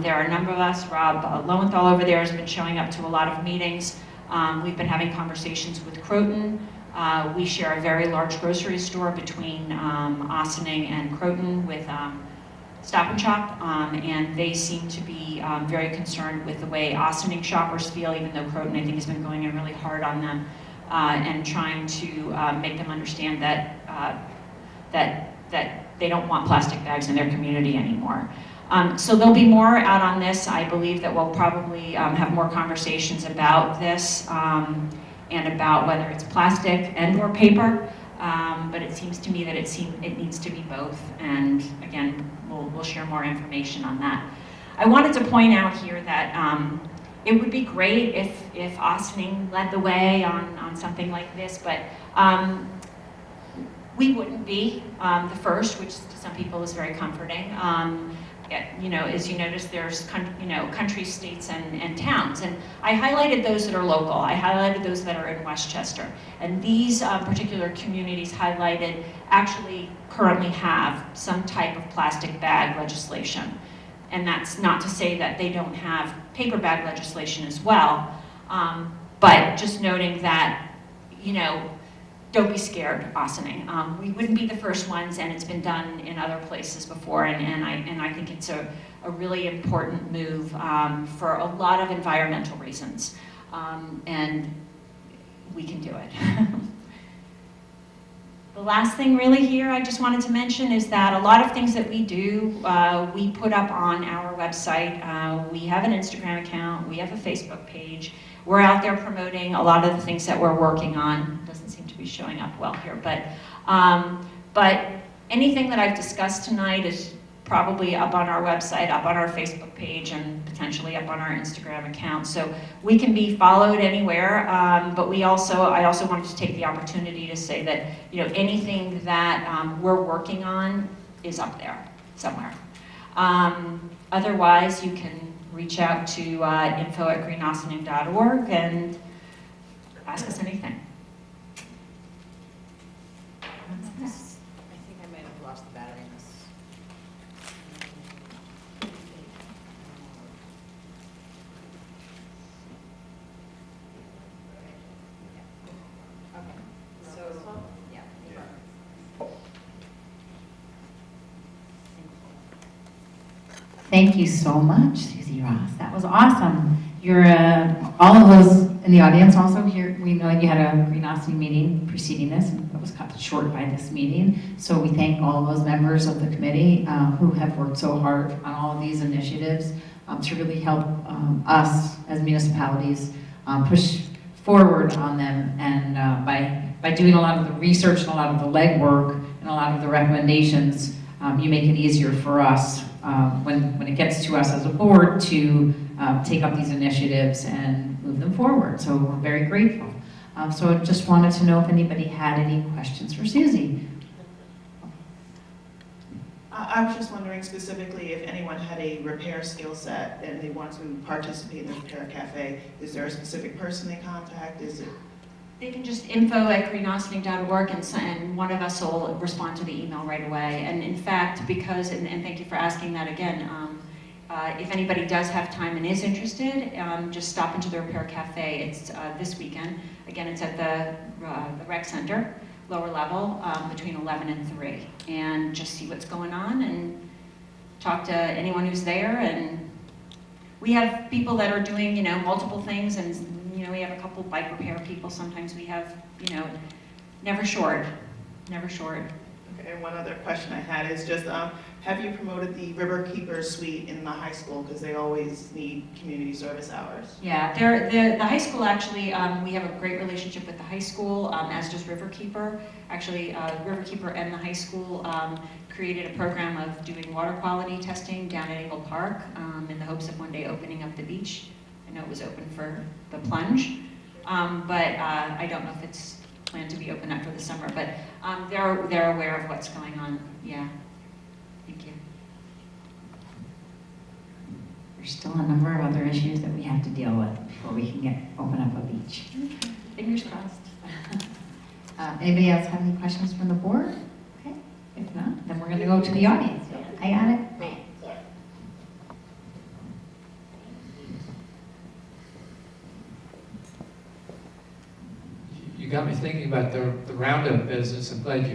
There are a number of us, Rob Lowenthal over there has been showing up to a lot of meetings. We've been having conversations with Croton. We share a very large grocery store between Ossining and Croton with Stop and Shop, and they seem to be very concerned with the way Ossining shoppers feel, even though Croton, I think, has been going in really hard on them and trying to make them understand that that they don't want plastic bags in their community anymore. So there'll be more out on this. I believe that we'll probably have more conversations about this and about whether it's plastic and or paper. But it seems to me that it needs to be both. And again, we'll share more information on that. I wanted to point out here that it would be great if Ossining led the way on something like this, but we wouldn't be the first, which to some people is very comforting. As you notice, there's countries, states, and towns, and I highlighted those that are local. I highlighted those that are in Westchester, and these particular communities highlighted actually currently have some type of plastic bag legislation, and that's not to say that they don't have paper bag legislation as well, but just noting that, don't be scared, Ossining. We wouldn't be the first ones, and it's been done in other places before, and I think it's a really important move for a lot of environmental reasons, and we can do it. The last thing really here I just wanted to mention is that a lot of things that we do, we put up on our website. We have an Instagram account, we have a Facebook page. We're out there promoting a lot of the things that we're working on. Doesn't seem to be showing up well here, but anything that I've discussed tonight is probably up on our website, up on our Facebook page, and potentially up on our Instagram account. So we can be followed anywhere, but I also wanted to take the opportunity to say that anything that we're working on is up there somewhere. Otherwise, you can reach out to info@greenaustining.org and ask us anything. I think I might have lost the battery in this. Okay. So, yeah. Thank you so much, Susie Ross. That was awesome. You're all of those in the audience also here. We know you had a Green Austining meeting preceding this, and it was cut short by this meeting. So we thank all of those members of the committee who have worked so hard on all of these initiatives to really help us as municipalities push forward on them. And by doing a lot of the research and a lot of the legwork and a lot of the recommendations, you make it easier for us when it gets to us as a board to take up these initiatives and move them forward. So we're very grateful. So I just wanted to know if anybody had any questions for Susie. I was just wondering specifically if anyone had a repair skill set and they want to participate in the Repair Cafe. Is there a specific person they contact? Is it They can just info@greenaustining.org and one of us will respond to the email right away. And in fact, because, and thank you for asking that again, if anybody does have time and is interested, just stop into the Repair Cafe. It's this weekend. Again, it's at the rec center, lower level, between 11 and 3. And just see what's going on and talk to anyone who's there. And we have people that are doing, you know, multiple things, and you know, we have a couple bike repair people. Sometimes we have, you know, never short, never short. Okay, and one other question I had is just, have you promoted the River Keeper Suite in the high school? Because they always need community service hours. Yeah, the high school actually, we have a great relationship with the high school, as does Riverkeeper. Actually, Riverkeeper and the high school created a program of doing water quality testing down at Eagle Park in the hopes of one day opening up the beach. I know it was open for the plunge, but I don't know if it's planned to be open after the summer, but they're aware of what's going on. Yeah, thank you. There's still a number of other issues that we have to deal with before we can open up a beach. Okay. Fingers crossed. Anybody else have any questions from the board? Okay, if not, then we're going to go to the audience. I got it. You got me thinking about the Roundup business. I'm glad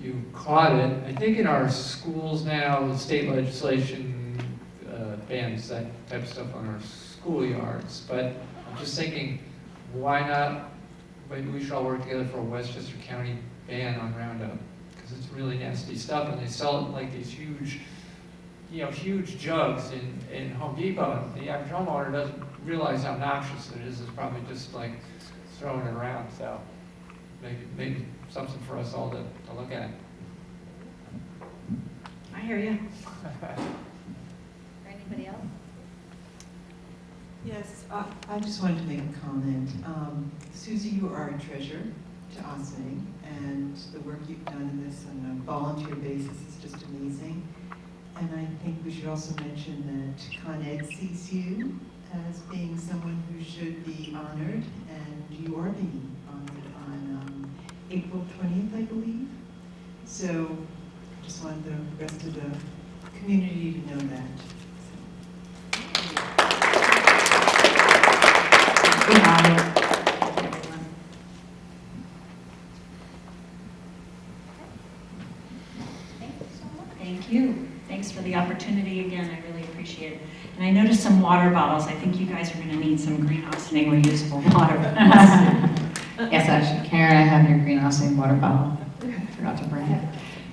you caught it. I think in our schools now, state legislation bans that type of stuff on our schoolyards. But I'm just thinking, why not? Maybe we should all work together for a Westchester County ban on Roundup, because it's really nasty stuff, and they sell it in like these huge, you know, huge jugs in Home Depot. And the average homeowner doesn't realize how noxious it is. It's probably just like throwing it around. So maybe something for us all to look at. I hear you. Anybody else? Yes, I just wanted to make a comment. Susie, you are a treasure to Ossining, and the work you've done in this on a volunteer basis is just amazing. And I think we should also mention that Con Ed sees you as being someone who should be honored, and you are being honored on April 20th, I believe. So I just wanted the rest of the community to know that. Thank you. Thanks for the opportunity again. I really appreciate it. And I noticed some water bottles. I think you guys are going to need some Green Austining reusable water. Yes, actually, Karen, I have your Green Austining water bottle. I forgot to bring it.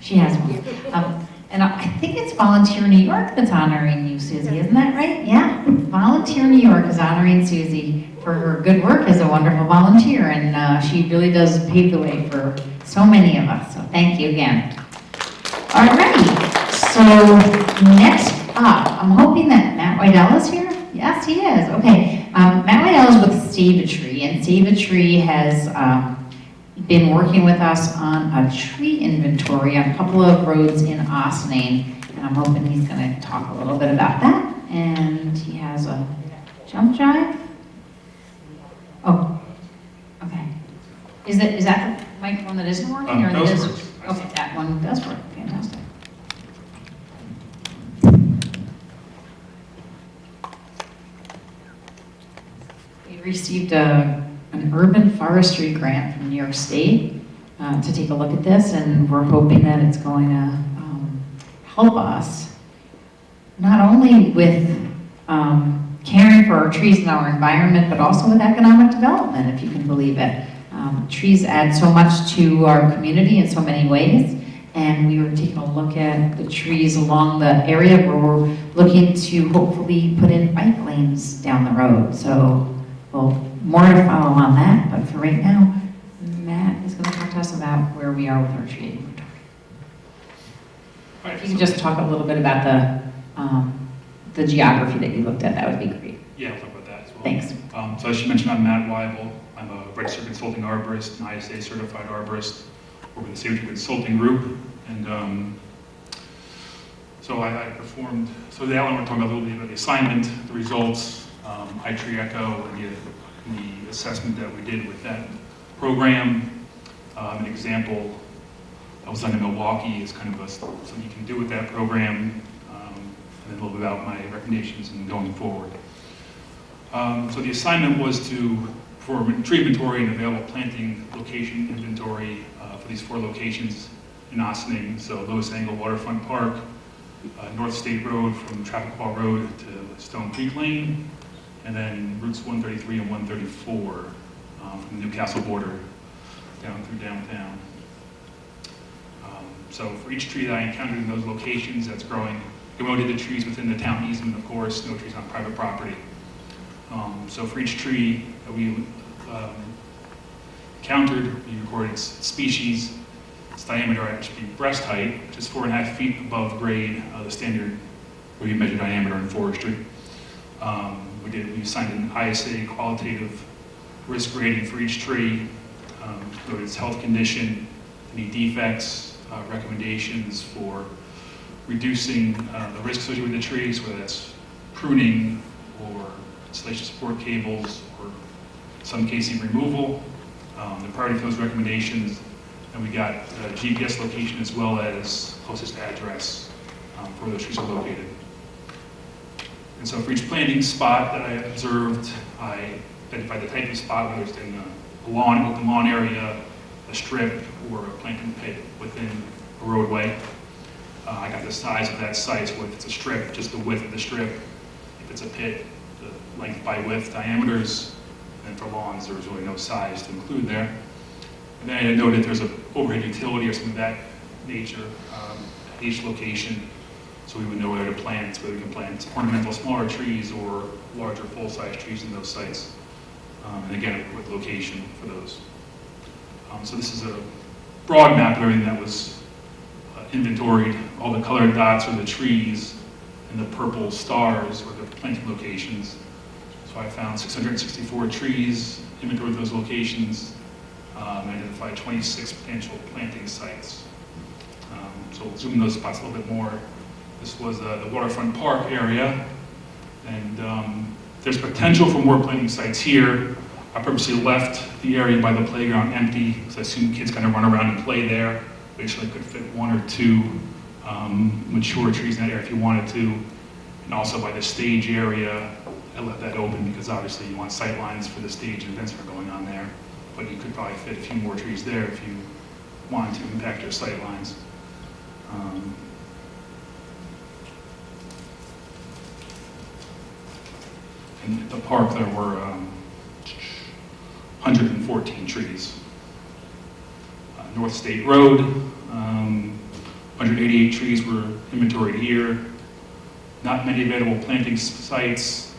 She has one. And I think it's Volunteer New York that's honoring you, Susie. Isn't that right? Yeah. Volunteer New York is honoring Susie for her good work as a wonderful volunteer. And she really does pave the way for so many of us. So thank you again. All right. So next up, I'm hoping that Matt Wydell is here. Yes, he is. Okay. Matt Wydell is with Save a Tree, and Save a Tree has been working with us on a tree inventory on a couple of roads in Ossining, and I'm hoping he's going to talk a little bit about that. And he has a jump drive. Oh, okay. Is that the microphone that isn't working, or that is? Okay, that one does work. Fantastic. We received an urban forestry grant from New York State to take a look at this, and we're hoping that it's going to help us not only with caring for our trees and our environment, but also with economic development, if you can believe it. Trees add so much to our community in so many ways, and we were taking a look at the trees along the area where we're looking to hopefully put in bike lanes down the road. So, well, more to follow on that, but for right now, Matt is going to talk to us about where we are with our tree inventory. If you could just talk a little bit about the geography that you looked at, that would be great. Yeah, I'll talk about that as well. Thanks. So as you mentioned, I'm Matt Weibel. I'm a registered consulting arborist, an ISA certified arborist, work with the Save a Tree Consulting Group. And so I performed, so the outline we're talking about a little bit about the assignment, the results, iTree Echo, and the assessment that we did with that program. An example I was done in Milwaukee is kind of something you can do with that program, and then a little bit about my recommendations and going forward. So the assignment was to perform a tree inventory and available planting location inventory for these 4 locations in Ossining. So Lois Angle Waterfront Park, North State Road from Traffic Hall Road to Stone Creek Lane, and then routes 133 and 134 from the Newcastle border down through downtown. So for each tree that I encountered in those locations that's growing, we only did the trees within the town easement, of course, no trees on private property. So for each tree that we encountered, we recorded its species, its diameter, actually breast height, which is 4.5 feet above grade, the standard where you measure diameter in forestry. We assigned an ISA qualitative risk rating for each tree, noted its health condition, any defects, recommendations for reducing the risk associated with the trees, whether that's pruning or installation support cables, or in some cases removal. The priority for those recommendations, and we got GPS location as well as closest address for where those trees are located. And so for each planting spot that I observed, I identified the type of spot, whether it's in a lawn, open lawn area, a strip, or a planting pit within a roadway. I got the size of that site, so if it's a strip, just the width of the strip. If it's a pit, the length by width diameters. And for lawns, there was really no size to include there. And then I noted there's an overhead utility or something of that nature at each location, so we would know whether to plant, whether we can plant ornamental smaller trees or larger full-size trees in those sites. And again, with location for those. So this is a broad map of everything that was inventoried. All the colored dots are the trees, and the purple stars are the planting locations. So I found 664 trees, inventoried those locations, identified 26 potential planting sites. So we'll zoom in those spots a little bit more. This was the Waterfront Park area, and there's potential for more planting sites here. I purposely left the area by the playground empty because I assume kids kind of run around and play there. Basically, could fit 1 or 2 mature trees in that area if you wanted to. And also by the stage area, I left that open because obviously you want sight lines for the stage and events that are going on there. But you could probably fit a few more trees there if you wanted to impact your sight lines. And at the park there were 114 trees. North State Road, 188 trees were inventoried here. Not many available planting sites.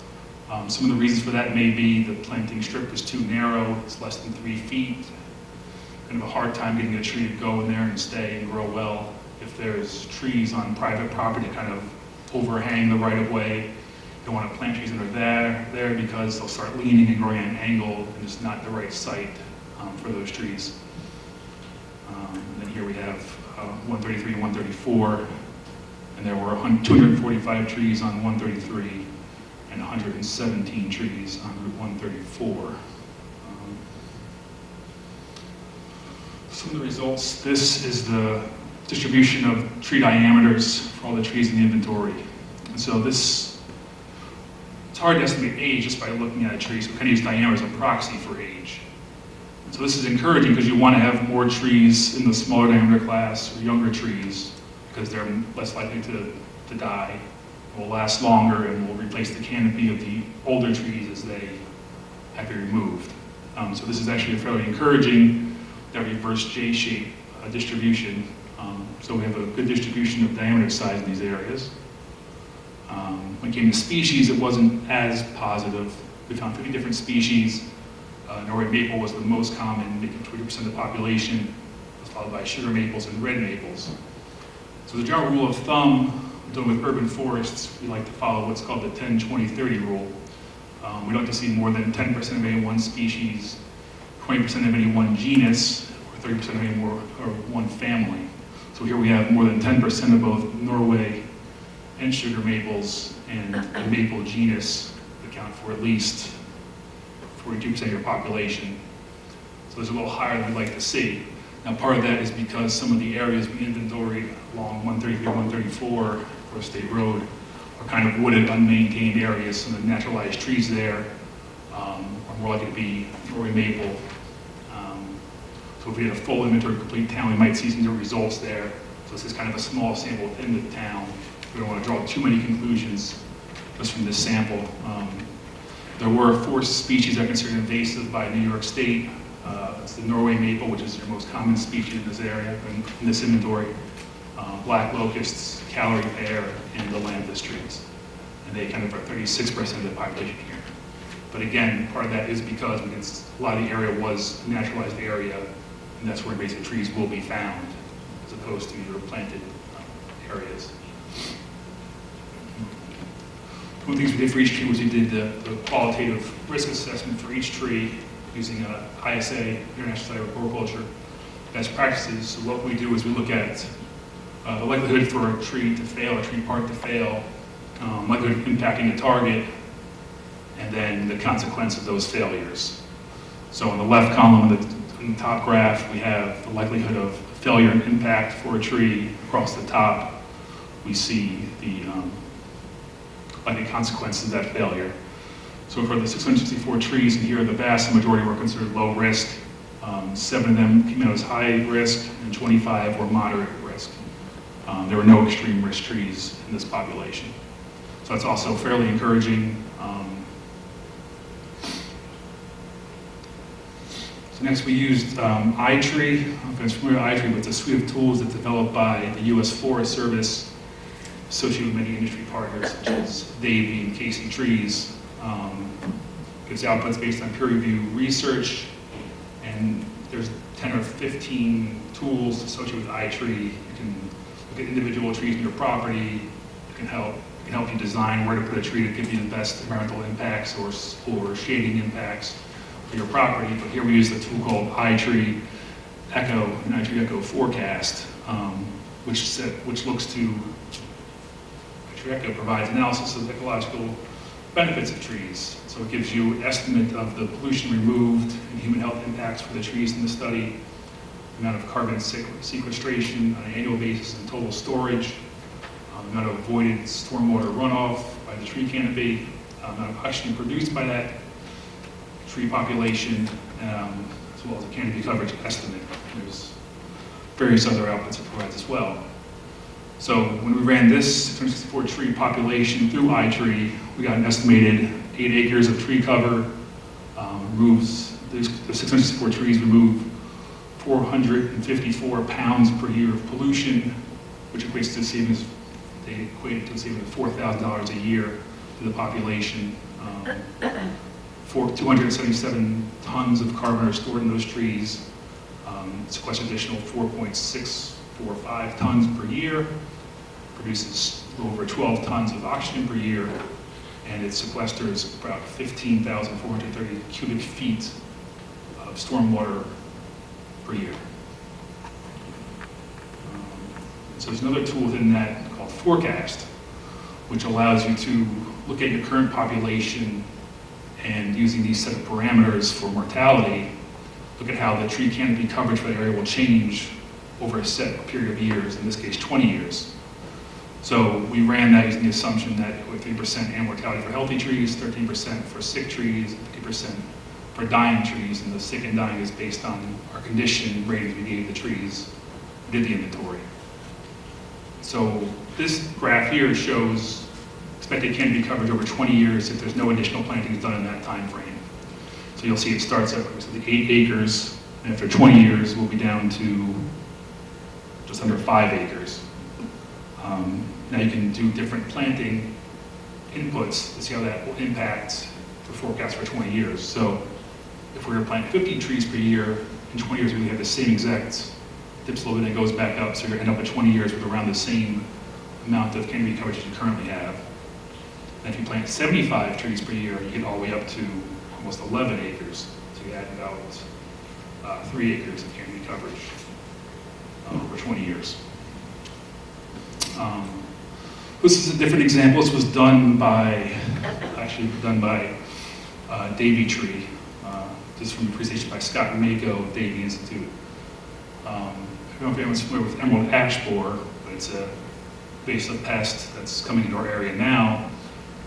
Some of the reasons for that may be the planting strip is too narrow, it's less than 3 feet. Kind of a hard time getting a tree to go in there and stay and grow well. If there's trees on private property kind of overhang the right of way, you don't want to plant trees that are there because they'll start leaning and growing at an angle, and it's not the right site for those trees. And then here we have 133 and 134, and there were 245 trees on 133 and 117 trees on Route 134. Some of the results, this is the distribution of tree diameters for all the trees in the inventory. And so this, it's hard to estimate age just by looking at a tree, so we kind of use diameter as a proxy for age. So this is encouraging because you want to have more trees in the smaller diameter class or younger trees because they're less likely to die, will last longer, and will replace the canopy of the older trees as they have been removed. So this is actually fairly encouraging, that reverse J-shape distribution. So we have a good distribution of diameter size in these areas. When it came to species, it wasn't as positive. We found 50 different species. Norway maple was the most common, making 20% of the population, followed by sugar maples and red maples. So the general rule of thumb, dealing with urban forests, we like to follow what's called the 10-20-30 rule. We like to see more than 10% of any one species, 20% of any one genus, or 30% of any more, or one family. So here we have more than 10% of both Norway and sugar maples, and the maple genus account for at least 42% of your population. So it's a little higher than we'd like to see. Now, part of that is because some of the areas we inventory along 133, 134 for State Road are kind of wooded, unmaintained areas. Some of the naturalized trees there are more likely to be Norway maple. So if we had a full inventory, complete town, we might see some different results there. So this is kind of a small sample within the town. We don't want to draw too many conclusions just from this sample. There were 4 species that are considered invasive by New York State. It's the Norway maple, which is your most common species in this area, in this inventory. Black locusts, Callery pear, and the Lanthus trees. And they kind of are 36% of the population here. But again, part of that is because a lot of the area was a naturalized area, and that's where invasive trees will be found, as opposed to your planted areas. One of the things we did for each tree was we did the qualitative risk assessment for each tree using ISA, International Society of Horticulture, best practices. So what we do is we look at the likelihood for a tree to fail, a tree part to fail, likelihood of impacting a target, and then the consequence of those failures. So in the left column, in the top graph, we have the likelihood of failure and impact for a tree. Across the top, we see the likely consequences of that failure. So for the 664 trees in here, the vast majority were considered low risk. 7 of them came out as high risk, and 25 were moderate risk. There were no extreme risk trees in this population. So that's also fairly encouraging. So next we used iTree. I don't know if you're familiar with iTree, but it's a suite of tools that's developed by the U.S. Forest Service, associated with many industry partners such as Davey and Casey Trees. Gives outputs based on peer review research, and there's 10 or 15 tools associated with iTree. You can look at individual trees in your property. It can help you design where to put a tree to give you the best environmental impacts or shading impacts for your property. But here we use the tool called iTree Echo, and iTree Echo Forecast, which looks to iTree Echo provides analysis of ecological benefits of trees. So it gives you an estimate of the pollution removed and human health impacts for the trees in the study, the amount of carbon sequestration on an annual basis and total storage, the amount of avoided stormwater runoff by the tree canopy, the amount of oxygen produced by that tree population, as well as a canopy coverage estimate. There's various other outputs it provides as well. So when we ran this 664 tree population through iTree, we got an estimated 8 acres of tree cover. The 664 trees remove 454 pounds per year of pollution, which equates to savings. They equated to a savings of $4,000 a year to the population. 277 tons of carbon are stored in those trees. Sequesters additional 4.645 tons per year. Produces over 12 tons of oxygen per year, and it sequesters about 15,430 cubic feet of stormwater per year. So there's another tool within that called Forecast, which allows you to look at your current population and using these set of parameters for mortality, look at how the tree canopy coverage for the area will change over a set period of years, in this case 20 years. So we ran that using the assumption that with 3% annual mortality for healthy trees, 13% for sick trees, 50% for dying trees, and the sick and dying is based on our condition ratings we gave the trees, we did the inventory. So this graph here shows expected canopy coverage over 20 years if there's no additional plantings done in that time frame. So you'll see it starts at 8 acres, and after 20 years we'll be down to just under 5 acres. Now you can do different planting inputs to see how that will impact the forecast for 20 years. So if we're going to plant 50 trees per year, in 20 years we have the same exact dips a little bit and it goes back up, so you're going to end up at 20 years with around the same amount of canopy coverage as you currently have. And if you plant 75 trees per year, you get all the way up to almost 11 acres. So you add about 3 acres of canopy coverage over 20 years. This is a different example. This was done by Davey Tree. This is from a presentation by Scott Mako of Davey Institute. I don't know if anyone's familiar with emerald ash borer, but it's a invasive pest that's coming into our area now,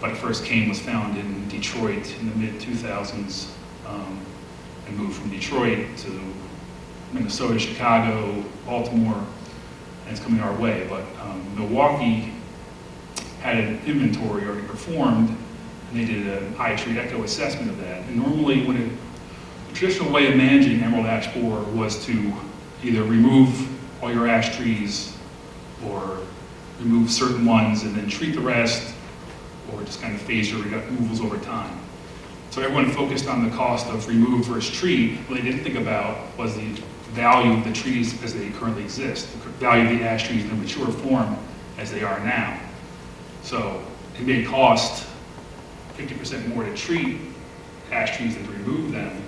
but it first was found in Detroit in the mid-2000s, and moved from Detroit to Minnesota, Chicago, Baltimore, and it's coming our way. But Milwaukee had an inventory already performed, and they did an iTree echo assessment of that. And normally, the traditional way of managing emerald ash borer was to either remove all your ash trees or remove certain ones and then treat the rest, or just kind of phase your removals over time. So everyone focused on the cost of remove versus treat. What they didn't think about was the value of the trees as they currently exist, the value of the ash trees in their mature form as they are now. So it may cost 50% more to treat ash trees than to remove them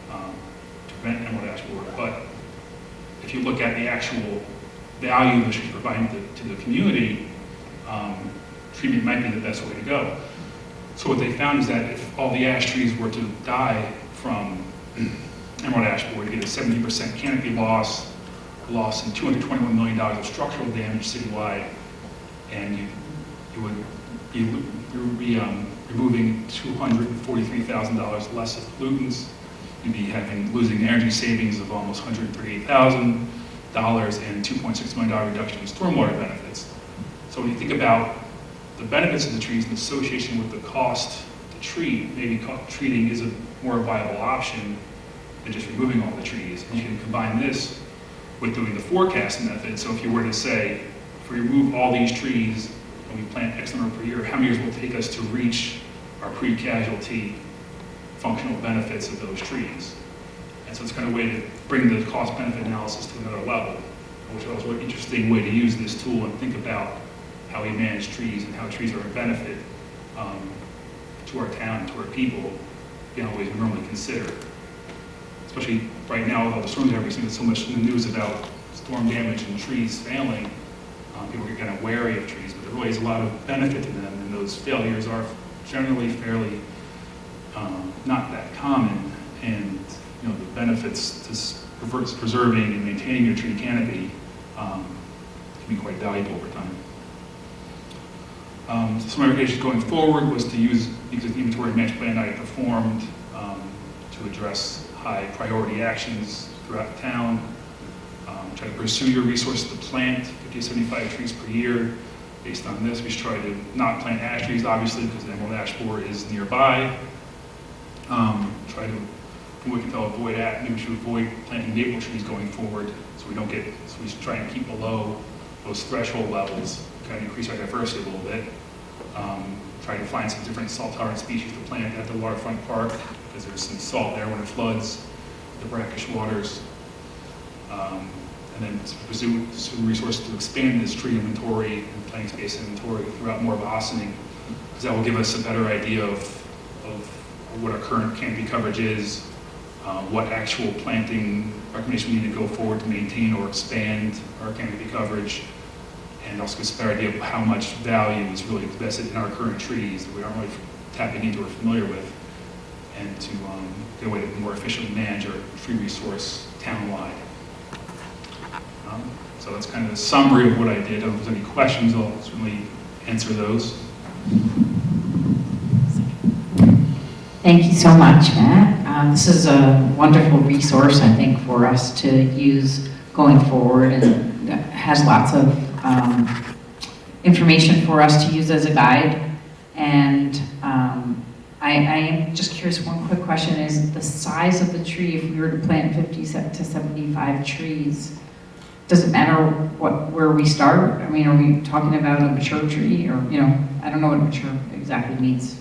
to prevent emerald ash borer. But if you look at the actual value the trees providing to the community, treatment might be the best way to go. So what they found is that if all the ash trees were to die from emerald ash borer, you get a 70% canopy loss in $221 million of structural damage citywide, and you would be removing $243,000 less of pollutants. You'd be losing energy savings of almost $138,000 and $2.6 million reduction in stormwater benefits. So when you think about the benefits of the trees in association with the cost to treat, maybe treating is a more viable option than just removing all the trees. And you can combine this with doing the forecast method. So if you were to say, if we remove all these trees and we plant X number per year, how many years will it take us to reach our pre-casualty functional benefits of those trees? And so it's kind of a way to bring the cost-benefit analysis to another level, which was a really interesting way to use this tool and think about how we manage trees and how trees are a benefit to our town, to our people, beyond what we normally consider. Especially right now with all the storms and everything, there's so much in the news about storm damage and trees failing. People get kind of wary of trees, but there really is a lot of benefit to them, and those failures are generally fairly not that common, and the benefits to preserving and maintaining your tree canopy can be quite valuable over time. So some recommendations going forward was to use the inventory management plan I performed to address high priority actions throughout the town. Try to pursue your resources to plant 50 to 75 trees per year. Based on this, we should try to not plant ash trees, obviously, because the emerald ash borer is nearby. Try to, from what we can tell, avoid that. Maybe we should avoid planting maple trees going forward, so we should try and keep below those threshold levels, kind of increase our diversity a little bit. Try to find some different salt tolerant species to plant at the waterfront park, because there's some salt there when it floods, the brackish waters. And then pursue some resources to expand this tree inventory and planting space inventory throughout more of Ossining, because that will give us a better idea of what our current canopy coverage is, what actual planting recommendation we need to go forward to maintain or expand our canopy coverage, and also gives us a better idea of how much value is really invested in our current trees that we aren't really tapping into or familiar with, and to get a way to more efficiently manage our tree resource town-wide. So that's kind of a summary of what I did. If there's any questions, I'll certainly answer those. Thank you so much, Matt. This is a wonderful resource, I think, for us to use going forward, and has lots of information for us to use as a guide. And I am just curious, one quick question is the size of the tree. If we were to plant 50 to 75 trees, does it matter where we start? I mean, are we talking about a mature tree, or, I don't know what mature exactly means.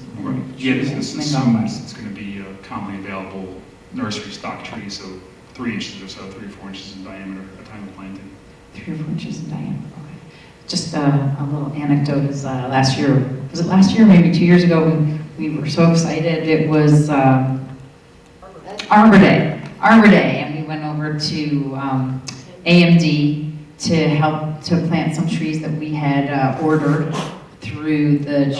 Yeah, this assumes it's going to be a commonly available nursery stock tree, so 3 inches or so, 3 or 4 inches in diameter at the time of planting. 3 or 4 inches in diameter, okay. Just a little anecdote is last year, was it last year, maybe 2 years ago, we were so excited. It was Arbor Day, and we went over to AMD to help to plant some trees that we had ordered through the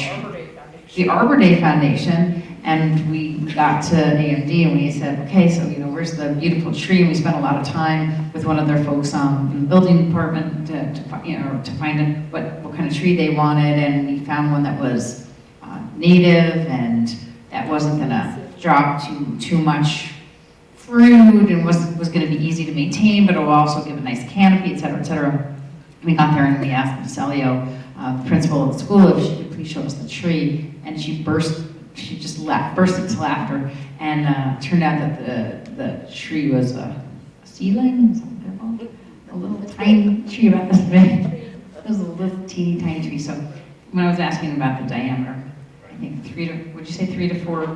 Arbor Day Foundation, And we got to AMD and we said, okay, so, you know, where's the beautiful tree? And we spent a lot of time with one of their folks in the building department to find out what kind of tree they wanted. And we found one that was native and that wasn't gonna drop too much fruit and was gonna be easy to maintain, but it will also give a nice canopy, et cetera, et cetera. We got there and we asked Celio, the principal of the school, if she could please show us the tree, and she burst into laughter, and turned out that the tree was a seedling, is that what they're called? A little tiny tree about this big. It was a little teeny tiny tree. So when I was asking about the diameter, I think 3 to 4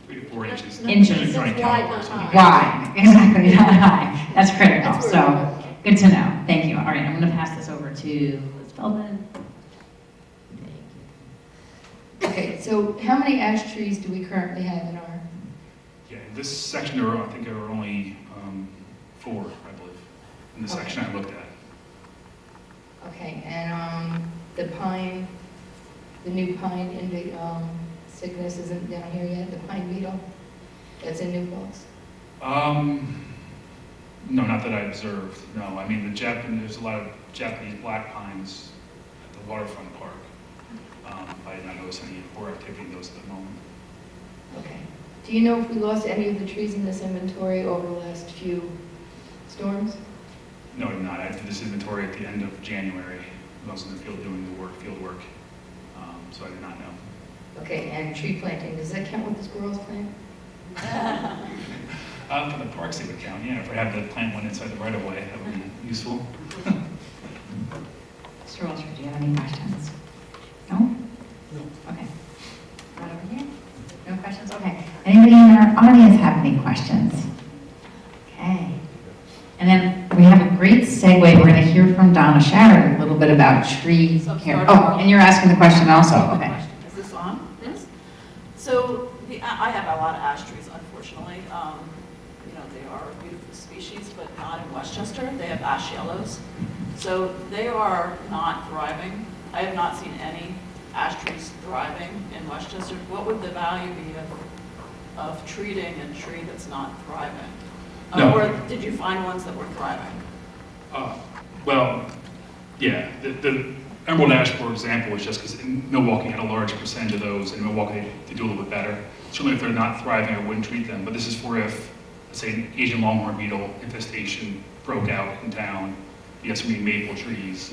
3 to 4 inches. Inches. Joint caliber or something. Wide, exactly, not high. That's critical. So good to know. Thank you. All right, I'm going to pass this over to Liz Feldman. Okay, so how many ash trees do we currently have in our? Yeah, in this section, I think there are only 4, I believe, in the section I looked at. Okay, and the pine, the new pine sickness isn't down here yet, the pine beetle? That's in New Paltz? No, not that I observed, no. I mean, there's a lot of Japanese black pines at the waterfront park. I did not notice any borer activity in those at the moment. Okay. Do you know if we lost any of the trees in this inventory over the last few storms? No, I did not. I did this inventory at the end of January. I was in the field doing the field work, so I did not know. Okay, and tree planting, does that count with the squirrels plant? For the parks, it would count, yeah. If I had to plant one inside the right-of-way, that would be useful. Mr. Walter, do you have any questions? No? No. Okay. Right over here? No questions? Okay. Anybody in our audience have any questions? Okay. And then we have a great segue. We're going to hear from Donna Sharon a little bit about tree care. Oh, and you're asking the question also. Okay. Is this on? Yes. So I have a lot of ash trees, unfortunately. You know, they are a beautiful species, but not in Westchester. They have ash yellows. So they are not thriving. I have not seen any ash trees thriving in Westchester. What would the value be of treating a tree that's not thriving? No. Or did you find ones that were thriving? Well, yeah. The emerald ash, for example, is just because Milwaukee had a large percentage of those, and Milwaukee they do a little bit better. Certainly, if they're not thriving, I wouldn't treat them. But this is for if, let's say, an Asian longhorn beetle infestation broke out in town. You have so many maple trees.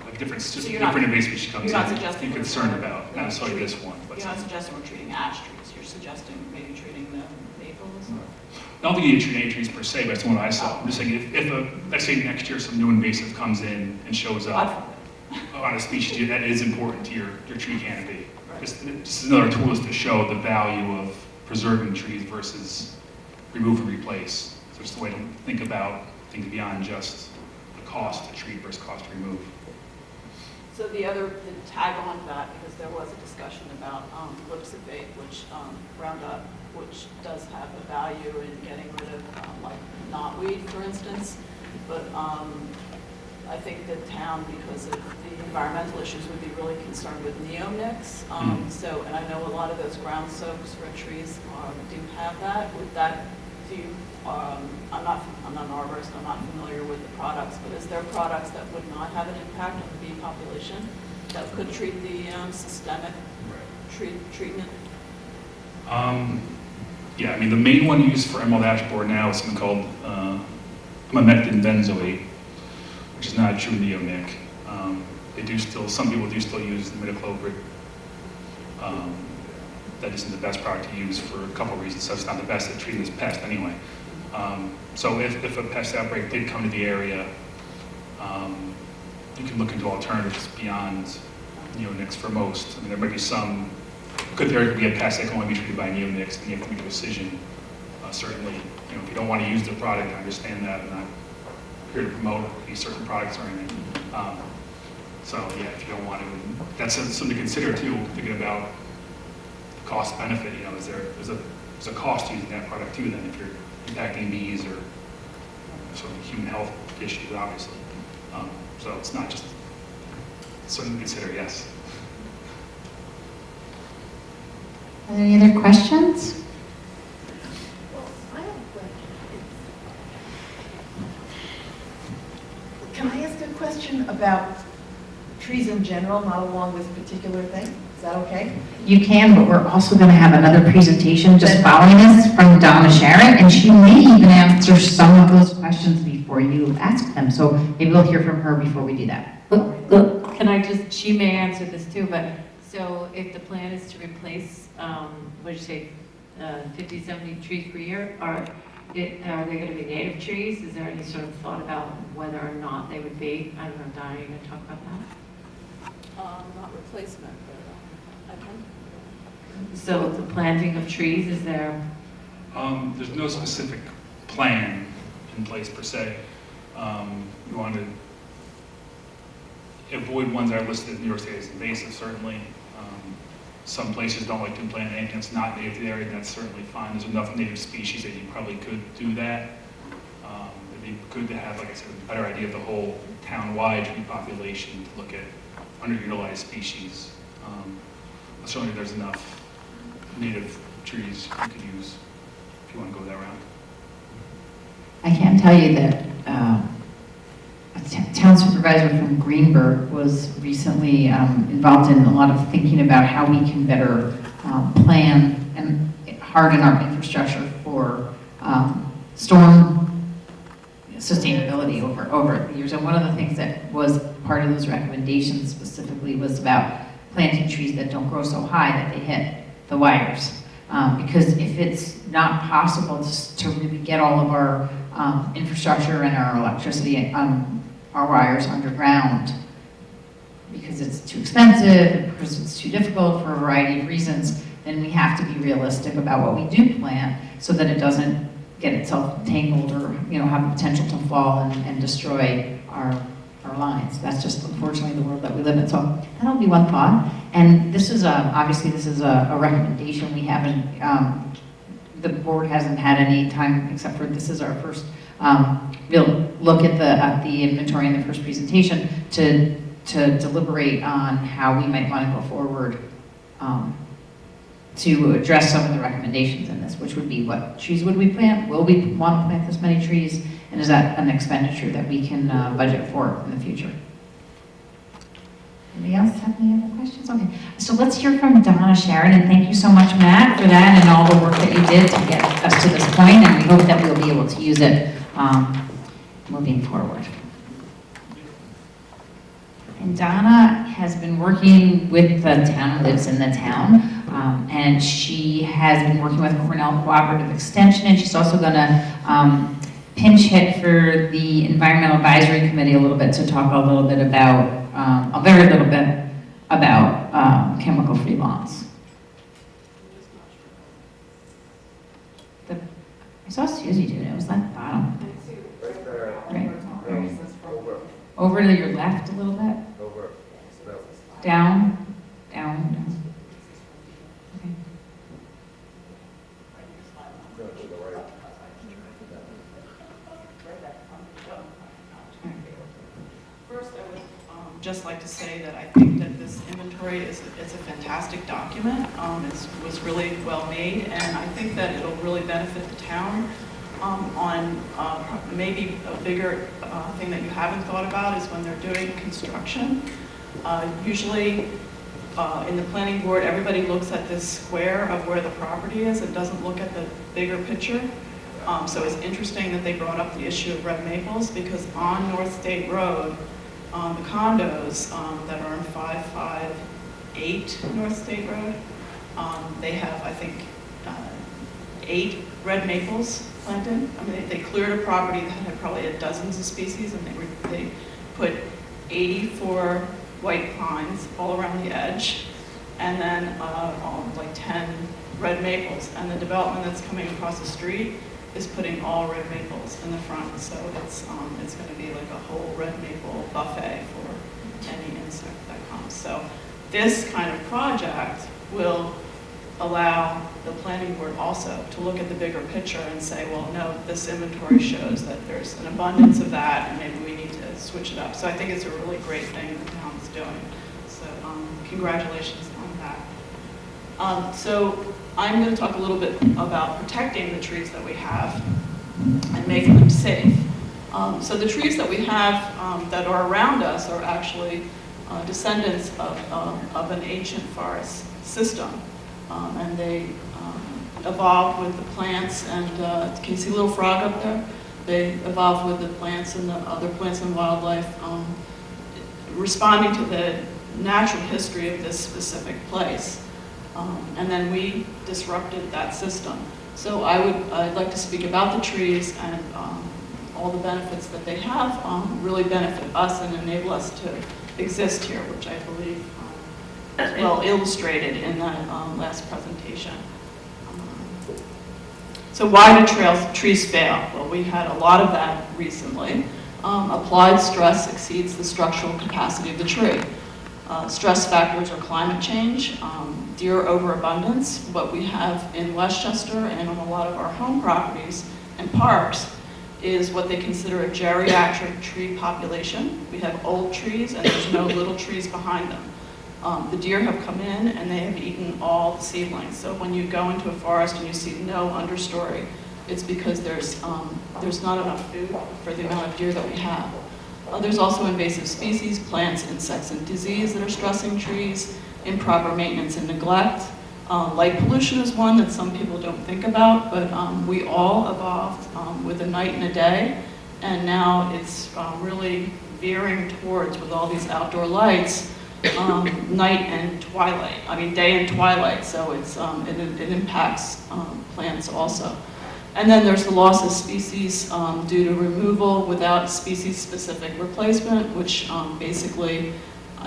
Like different invasive species comes in. You're concerned about, not necessarily this one. But you're not suggesting we're treating ash trees. You're suggesting maybe treating the maples. I don't think you need to treat any trees per se, but that's the one I saw. I'm just saying, let's say next year some new invasive comes in and shows up on a species that is important to your tree canopy. This is another tool is to show the value of preserving trees versus remove and replace. So it's the way to think about things beyond just the cost to treat versus cost to remove. So the tag on to that, because there was a discussion about glyphosate, which Roundup, which does have a value in getting rid of like knotweed, for instance. But I think the town, because of the environmental issues, would be really concerned with neonics. So, and I know a lot of those ground soaks for trees do have that. Would that I'm not an arborist, I'm not familiar with the products, but is there products that would not have an impact on the bee population that could treat the systemic treatment? Yeah, I mean, the main one used for emerald ash borer now is something called imamectin benzoate, which is not a true neonic. Some people do still use the imidacloprid. That isn't the best product to use for a couple of reasons. So it's not the best at treating this pest anyway. So if a pest outbreak did come to the area, you can look into alternatives beyond neonics for most. I mean, there might be some, could there be a pest that can only be treated by neonics, and you have to make a decision. Certainly, if you don't want to use the product, I understand that. I'm not here to promote these certain products or anything. So yeah, if you don't want to, that's something to consider too, thinking about cost benefit. There's a cost to using that product too. Then if you're impacting bees or sort of human health issues, obviously. So it's not just something to consider. Yes. Are there any other questions? Can I ask a question about trees in general, not along this particular thing? Is that okay? You can, but we're also going to have another presentation just following this from Donna Sharon, and she may even answer some of those questions before you ask them. So maybe we'll hear from her before we do that. Look. Can I just, she may answer this too, but so if the plan is to replace, what did you say, 50, 70 trees per year, are they going to be native trees? Is there any sort of thought about whether or not they would be? I don't know, Donna, are you going to talk about that? Not replacement, but I can. So the planting of trees, is there? There's no specific plan in place per se. We want to avoid ones that are listed in New York State as invasive, certainly. Some places don't like to plant anything that's not native to the area, and that's certainly fine. There's enough native species that you probably could do that. It'd be good to have, like I said, a better idea of the whole town-wide tree population to look at underutilized species. Certainly there's enough native trees you could use if you want to go that route. I can tell you that a town supervisor from Greenberg was recently involved in a lot of thinking about how we can better plan and harden our infrastructure for storm sustainability over the years. And one of the things that was part of those recommendations specifically was about planting trees that don't grow so high that they hit the wires. Because if it's not possible to really get all of our infrastructure and our electricity, our wires underground, because it's too expensive, because it's too difficult for a variety of reasons, then we have to be realistic about what we do plant so that it doesn't get itself tangled or have the potential to fall and destroy our lines. That's just unfortunately the world that we live in. So that'll be one thought. And this is obviously this is a recommendation. We haven't, the board hasn't had any time except for this is our first real look at the inventory in the first presentation to deliberate on how we might want to go forward to address some of the recommendations in this, which would be what trees would we plant? Will we want to plant this many trees? And is that an expenditure that we can budget for in the future? Anybody else have any other questions? Okay, so let's hear from Donna Sharon, and thank you so much, Matt, for that and all the work that you did to get us to this point, and we hope that we'll be able to use it moving forward. And Donna has been working with the town, lives in the town, and she has been working with Cornell Cooperative Extension, and she's also going to pinch hit for the Environmental Advisory Committee a little bit to talk a little bit about, a very little bit about chemical-free lawns. I saw Susie do it, it was at the bottom. Right. Over to your left a little bit? Over. Down, down, down. Okay. First, I would just like to say that I think that this inventory is a fantastic document. It was really well made, and I think that it'll really benefit the town. On maybe a bigger thing that you haven't thought about is when they're doing construction. Usually in the planning board, everybody looks at this square of where the property is and doesn't look at the bigger picture. So it's interesting that they brought up the issue of red maples, because on North State Road, the condos that are on 558 North State Road, they have, I think, 8 red maples planted. I mean, they cleared a property that had probably dozens of species, and they put 84 white pines all around the edge, and then like 10 red maples. And the development that's coming across the street is putting all red maples in the front, so it's going to be like a whole red maple buffet for any insect that comes. So this kind of project will allow the planning board also to look at the bigger picture and say, well, no, this inventory shows that there's an abundance of that, and maybe we need to switch it up. So I think it's a really great thing the town's doing. So congratulations on that. So I'm going to talk a little bit about protecting the trees that we have and making them safe. So the trees that we have that are around us are actually descendants of an ancient forest system. And they evolved with the plants, and can you see a little frog up there? They evolved with the plants and the other plants and wildlife, responding to the natural history of this specific place. And then we disrupted that system. So I'd like to speak about the trees and all the benefits that they have really benefit us and enable us to exist here, which I believe is well illustrated in that last presentation. So why do trees fail? Well, we had a lot of that recently. Applied stress exceeds the structural capacity of the tree. Stress factors are climate change, deer overabundance. What we have in Westchester and on a lot of our home properties and parks is what they consider a geriatric tree population. We have old trees and there's no little trees behind them. The deer have come in and they have eaten all the seedlings. So when you go into a forest and you see no understory, it's because there's not enough food for the amount of deer that we have. There's also invasive species, plants, insects, and disease that are stressing trees, improper maintenance and neglect. Light pollution is one that some people don't think about, but we all evolved with a night and a day, and now it's really veering towards, with all these outdoor lights, night and twilight. I mean, day and twilight, so it impacts plants also. And then there's the loss of species due to removal without species-specific replacement, which basically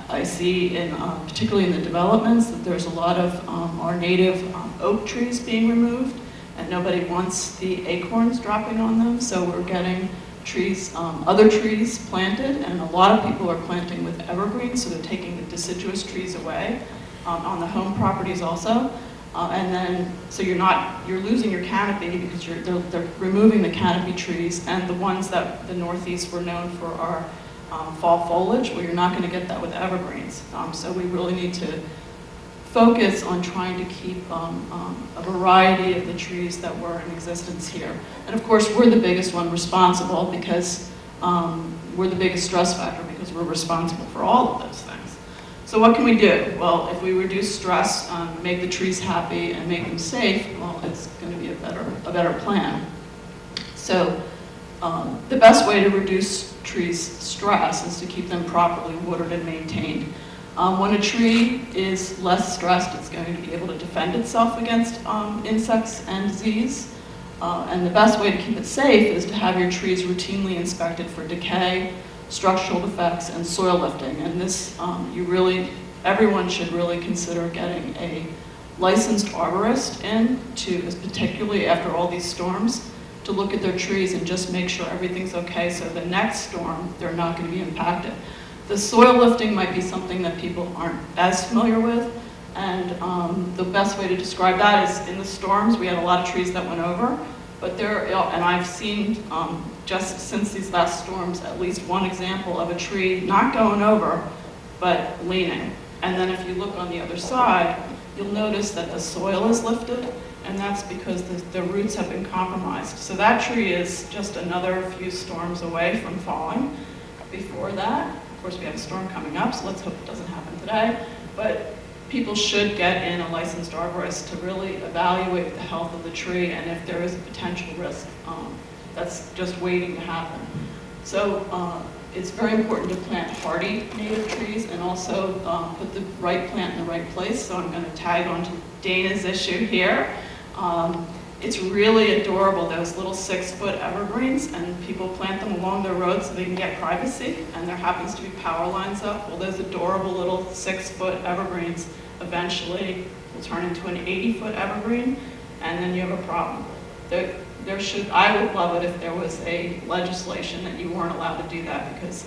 I see, particularly in the developments, that there's a lot of our native oak trees being removed, and nobody wants the acorns dropping on them, so we're getting trees, other trees planted, and a lot of people are planting with evergreens, so they're taking the deciduous trees away on the home properties also. And then, so you're losing your canopy because they're removing the canopy trees, and the ones that the Northeast were known for are fall foliage. Well, you're not going to get that with evergreens. So we really need to focus on trying to keep a variety of the trees that were in existence here. And of course, we're the biggest one responsible because we're the biggest stress factor because we're responsible for all of those things. So what can we do? Well, if we reduce stress, make the trees happy, and make them safe, well, it's going to be a better plan. So the best way to reduce trees' stress is to keep them properly watered and maintained. When a tree is less stressed, it's going to be able to defend itself against insects and disease. And the best way to keep it safe is to have your trees routinely inspected for decay, structural defects, and soil lifting. And this, everyone should really consider getting a licensed arborist in particularly after all these storms, to look at their trees and just make sure everything's okay, so the next storm, they're not going to be impacted. The soil lifting might be something that people aren't as familiar with, and the best way to describe that is in the storms, we had a lot of trees that went over, but and I've seen just since these last storms, at least one example of a tree not going over, but leaning. And then if you look on the other side, you'll notice that the soil is lifted, and that's because the roots have been compromised. So that tree is just another few storms away from falling. Before that, of course, we have a storm coming up, so let's hope it doesn't happen today. But people should get in a licensed arborist to really evaluate the health of the tree, and if there is a potential risk, that's just waiting to happen. So it's very important to plant hardy native trees and also put the right plant in the right place. So I'm going to tag onto Dana's issue here. It's really adorable, those little 6-foot evergreens, and people plant them along their roads so they can get privacy, and there happens to be power lines up. Well, those adorable little 6-foot evergreens eventually will turn into an 80-foot evergreen, and then you have a problem. I would love it if there was a legislation that you weren't allowed to do that, because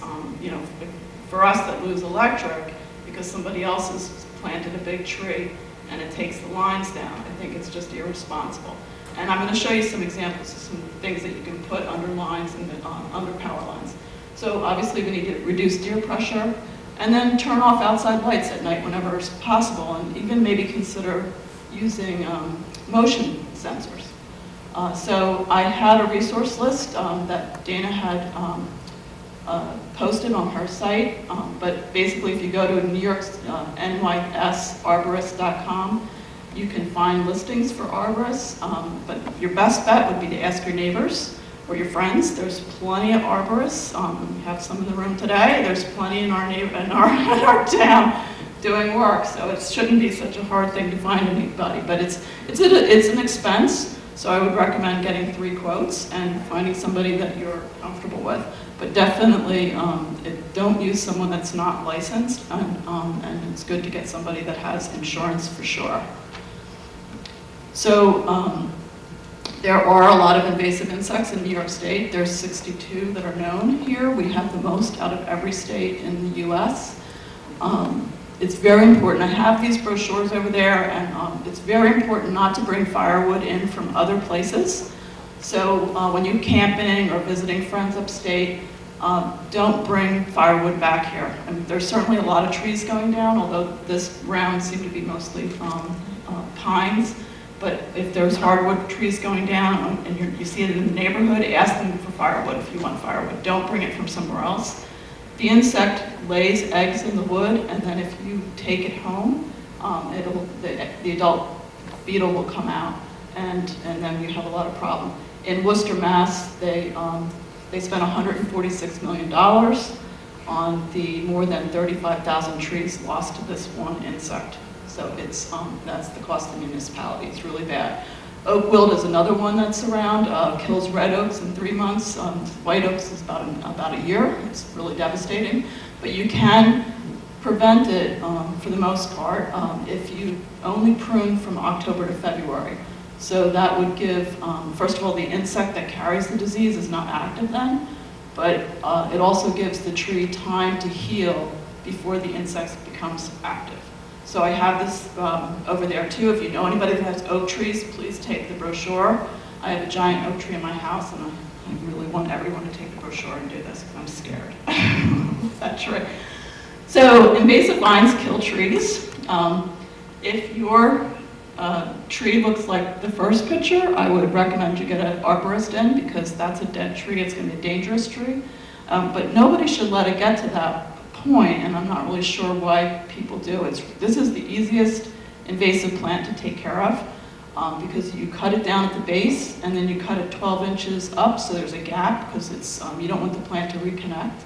for us that lose electric because somebody else has planted a big tree and it takes the lines down, I think it's just irresponsible. And I'm going to show you some examples of some things that you can put under lines and under power lines. So obviously we need to reduce deer pressure, and then turn off outside lights at night whenever it's possible, and even maybe consider using motion sensors. So I had a resource list that Dana had posted on her site, but basically if you go to New York's nysarborist.com, you can find listings for arborists, but your best bet would be to ask your neighbors or your friends. There's plenty of arborists. We have some in the room today. There's plenty in our in our town doing work, so it shouldn't be such a hard thing to find anybody. But it's an expense, so I would recommend getting 3 quotes and finding somebody that you're comfortable with. But definitely, don't use someone that's not licensed, and it's good to get somebody that has insurance for sure. So there are a lot of invasive insects in New York State. There's 62 that are known here. We have the most out of every state in the US. It's very important. I have these brochures over there, and it's very important not to bring firewood in from other places. So when you're camping or visiting friends upstate, don't bring firewood back here. I mean, there's certainly a lot of trees going down, although this round seemed to be mostly pines. But if there's hardwood trees going down and you see it in the neighborhood, ask them for firewood if you want firewood. Don't bring it from somewhere else. The insect lays eggs in the wood, and then if you take it home, the adult beetle will come out, and then you have a lot of problem. In Worcester, Mass, they spent $146 million on the more than 35,000 trees lost to this one insect. So that's the cost of the municipality. It's really bad. Oak wilt is another one that's around, kills red oaks in 3 months. White oaks is about a year. It's really devastating. But you can prevent it for the most part if you only prune from October to February. So that would give, first of all, the insect that carries the disease is not active then, but it also gives the tree time to heal before the insect becomes active. So I have this over there too. If you know anybody that has oak trees, please take the brochure. I have a giant oak tree in my house, and I really want everyone to take the brochure and do this because I'm scared. That tree. So invasive vines kill trees. If your tree looks like the first picture, I would recommend you get an arborist in, because that's a dead tree. It's going to be a dangerous tree. But nobody should let it get to that point, and I'm not really sure why people do. This is the easiest invasive plant to take care of, because you cut it down at the base, and then you cut it 12 inches up, so there's a gap, because you don't want the plant to reconnect.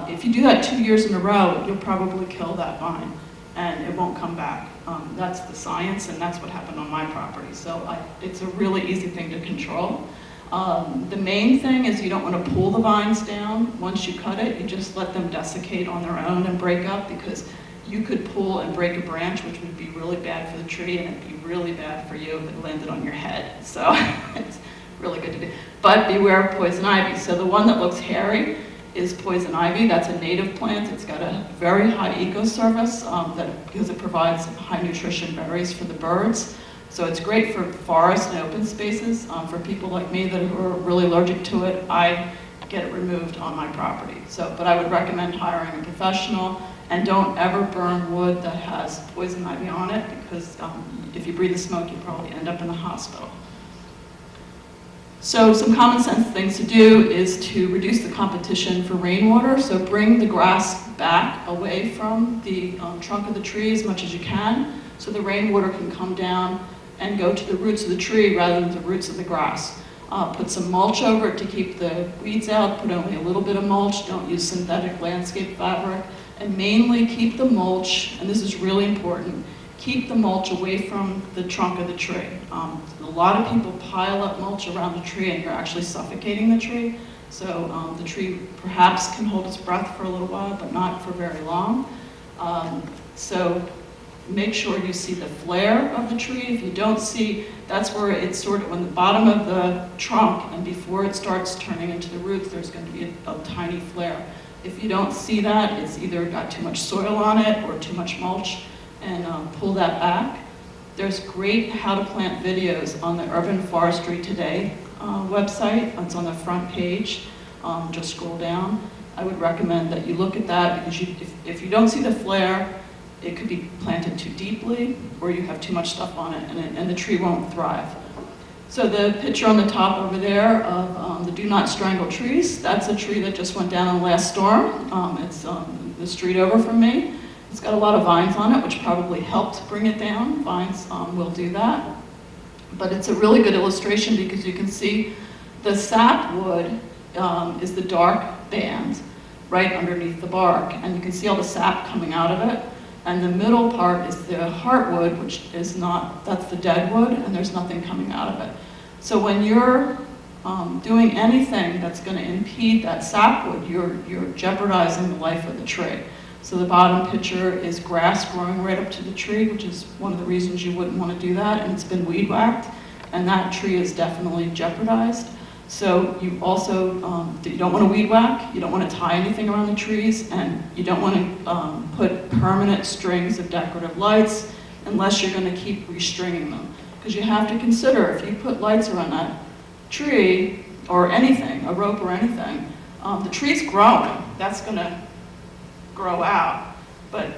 If you do that 2 years in a row, you'll probably kill that vine, and it won't come back. That's the science, and that's what happened on my property. So it's a really easy thing to control. The main thing is you don't want to pull the vines down. Once you cut it, you just let them desiccate on their own and break up, because you could pull and break a branch, which would be really bad for the tree, and it'd be really bad for you if it landed on your head. So it's really good to do. But beware of poison ivy. So the one that looks hairy is poison ivy. That's a native plant. It's got a very high eco-service because it provides high nutrition berries for the birds. So it's great for forests and open spaces. For people like me that are really allergic to it, I get it removed on my property. But I would recommend hiring a professional, and don't ever burn wood that has poison ivy on it, because if you breathe the smoke, you'll probably end up in the hospital. So some common sense things to do is to reduce the competition for rainwater. So bring the grass back away from the trunk of the tree as much as you can, so the rainwater can come down and go to the roots of the tree rather than the roots of the grass. Put some mulch over it to keep the weeds out. Put only a little bit of mulch. Don't use synthetic landscape fabric. And mainly keep the mulch, and this is really important, keep the mulch away from the trunk of the tree. A lot of people pile up mulch around the tree, and you're actually suffocating the tree. So the tree perhaps can hold its breath for a little while, but not for very long. So make sure you see the flare of the tree. If you don't see, that's where it's sort of on the bottom of the trunk, and before it starts turning into the roots, there's going to be a tiny flare. If you don't see that, it's either got too much soil on it or too much mulch, and pull that back. There's great how to plant videos on the Urban Forestry Today website. It's on the front page. Just scroll down. I would recommend that you look at that, because if you don't see the flare, it could be planted too deeply, or you have too much stuff on it, and the tree won't thrive. So the picture on the top over there of the Do Not Strangle trees, that's a tree that just went down in the last storm. It's the street over from me. It's got a lot of vines on it, which probably helped bring it down. Vines will do that. But it's a really good illustration because you can see the sapwood is the dark band right underneath the bark, and you can see all the sap coming out of it. And the middle part is the heartwood, which is not, that's the dead wood, and there's nothing coming out of it. So when you're doing anything that's going to impede that sapwood, you're jeopardizing the life of the tree. So the bottom picture is grass growing right up to the tree, which is one of the reasons you wouldn't want to do that, and it's been weed whacked, and that tree is definitely jeopardized. So you also, you don't want to weed whack, you don't want to tie anything around the trees, and you don't want to put permanent strings of decorative lights unless you're going to keep restringing them. Because you have to consider, if you put lights around that tree, or anything, a rope or anything, the tree's growing. That's going to grow out. But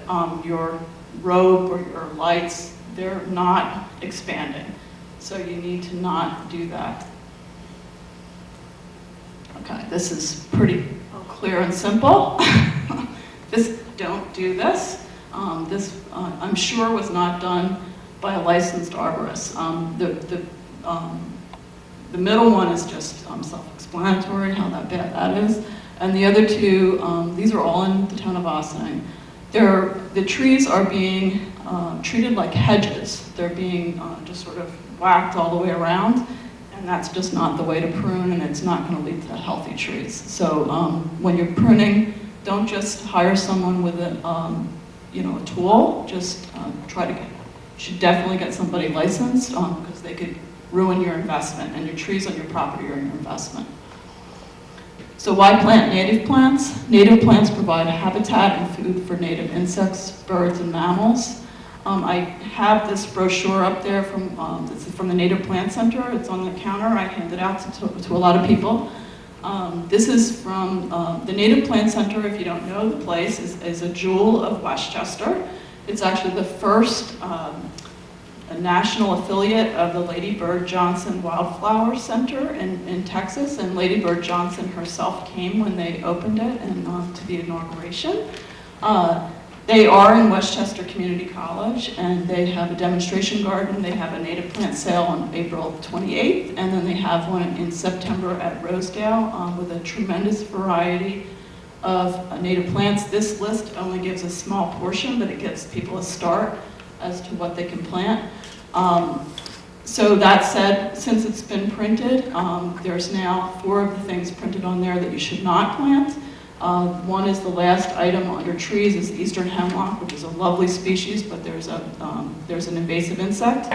your rope or your lights, they're not expanding. So you need to not do that. Okay, this is pretty clear and simple. Don't do this. This, I'm sure, was not done by a licensed arborist. The middle one is just self-explanatory, how bad that is. And the other two, these are all in the town of Ossining. The trees are being treated like hedges. They're being just sort of whacked all the way around. And that's just not the way to prune, and it's not going to lead to healthy trees. So when you're pruning, don't just hire someone with a tool. Just you should definitely get somebody licensed because they could ruin your investment, and your trees on your property are your investment. So why plant native plants? Native plants provide habitat and food for native insects, birds, and mammals. I have this brochure up there this is from the Native Plant Center. It's on the counter. I hand it out to a lot of people. This is from the Native Plant Center, if you don't know the place, is a jewel of Westchester. It's actually the first a national affiliate of the Lady Bird Johnson Wildflower Center in Texas, and Lady Bird Johnson herself came when they opened it and to the inauguration. They are in Westchester Community College, and they have a demonstration garden. They have a native plant sale on April 28th, and then they have one in September at Rosedale with a tremendous variety of native plants. This list only gives a small portion, but it gives people a start as to what they can plant. So that said, since it's been printed, there's now 4 of the things printed on there that you should not plant. One is the last item under trees is eastern hemlock, which is a lovely species, but there's an invasive insect.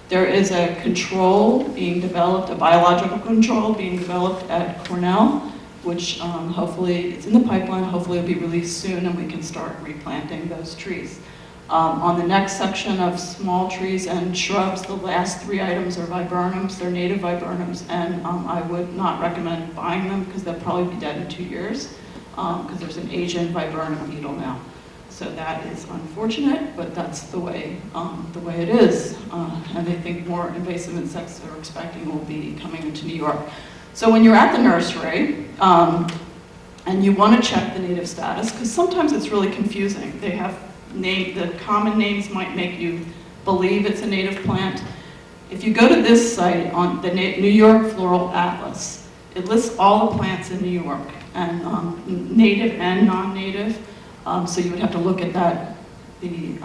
There is a control being developed, a biological control being developed at Cornell, which hopefully it's in the pipeline. Hopefully it'll be released soon, and we can start replanting those trees. On the next section of small trees and shrubs, the last 3 items are viburnums. They're native viburnums, and I would not recommend buying them because they'll probably be dead in 2 years. Because there's an Asian viburnum beetle now. So that is unfortunate, but that's the way it is. And they think more invasive insects they're expecting will be coming into New York. So when you're at the nursery, and you want to check the native status, because sometimes it's really confusing. They have the common names might make you believe it's a native plant. If you go to this site on the New York Floral Atlas, it lists all the plants in New York, and native and non-native. So you would have to look at the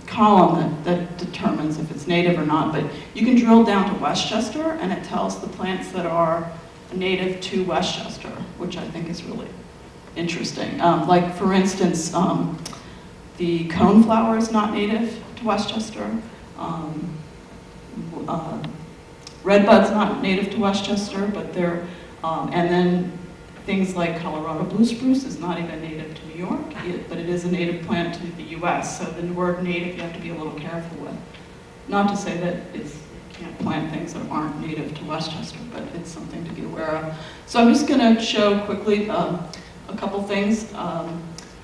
column that determines if it's native or not. But you can drill down to Westchester, and it tells the plants that are native to Westchester, which I think is really interesting. Like, for instance, the coneflower is not native to Westchester. Redbud's not native to Westchester, but they're, and then things like Colorado blue spruce is not even native to New York, but it is a native plant to the US. So the word native you have to be a little careful with. Not to say that you can't plant things that aren't native to Westchester, but it's something to be aware of. So I'm just going to show quickly a couple things.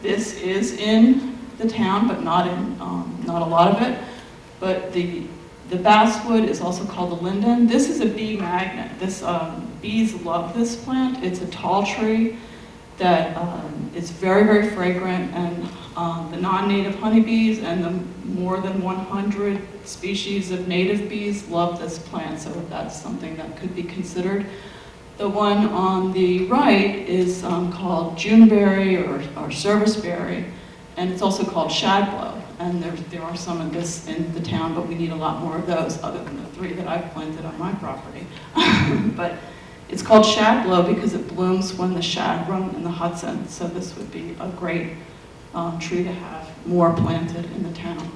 This is in the town, but not a lot of it. But the basswood is also called the linden. This is a bee magnet. Bees love this plant. It's a tall tree that is very, very fragrant, and the non-native honeybees and the more than 100 species of native bees love this plant, so that's something that could be considered. The one on the right is called Juneberry or serviceberry, and it's also called shadblow. And there are some of this in the town, but we need a lot more of those other than the 3 that I've planted on my property. But it's called shadblow because it blooms when the shad run in the Hudson. So this would be a great tree to have more planted in the town.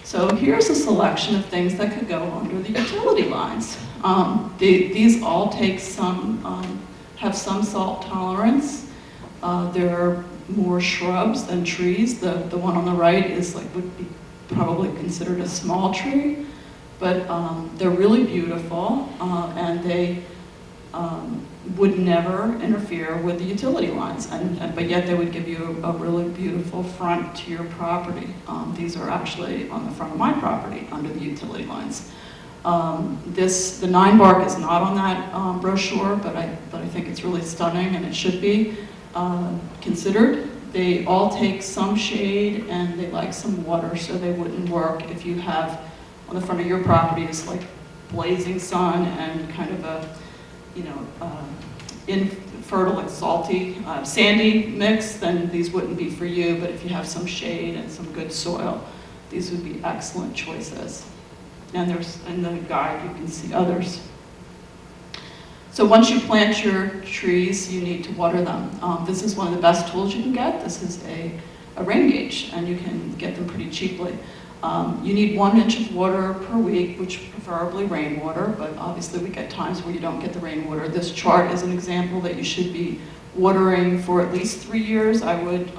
So here's a selection of things that could go under the utility lines. These all take have some salt tolerance. There are more shrubs than trees. The one on the right is would be probably considered a small tree, but they're really beautiful, and they would never interfere with the utility lines, but yet they would give you a really beautiful front to your property. These are actually on the front of my property under the utility lines. The 9-bark is not on that brochure, but I think it's really stunning, and it should be considered. They all take some shade and they like some water, so they wouldn't work if you have on the front of your property is like blazing sun and kind of a, infertile, like salty, sandy mix, then these wouldn't be for you. But if you have some shade and some good soil, these would be excellent choices. And there's in the guide you can see others. So once you plant your trees, you need to water them. This is one of the best tools you can get. This is a rain gauge, and you can get them pretty cheaply. You need 1 inch of water per week, which preferably rainwater, but obviously we get times where you don't get the rainwater. This chart is an example that you should be watering for at least 3 years. I would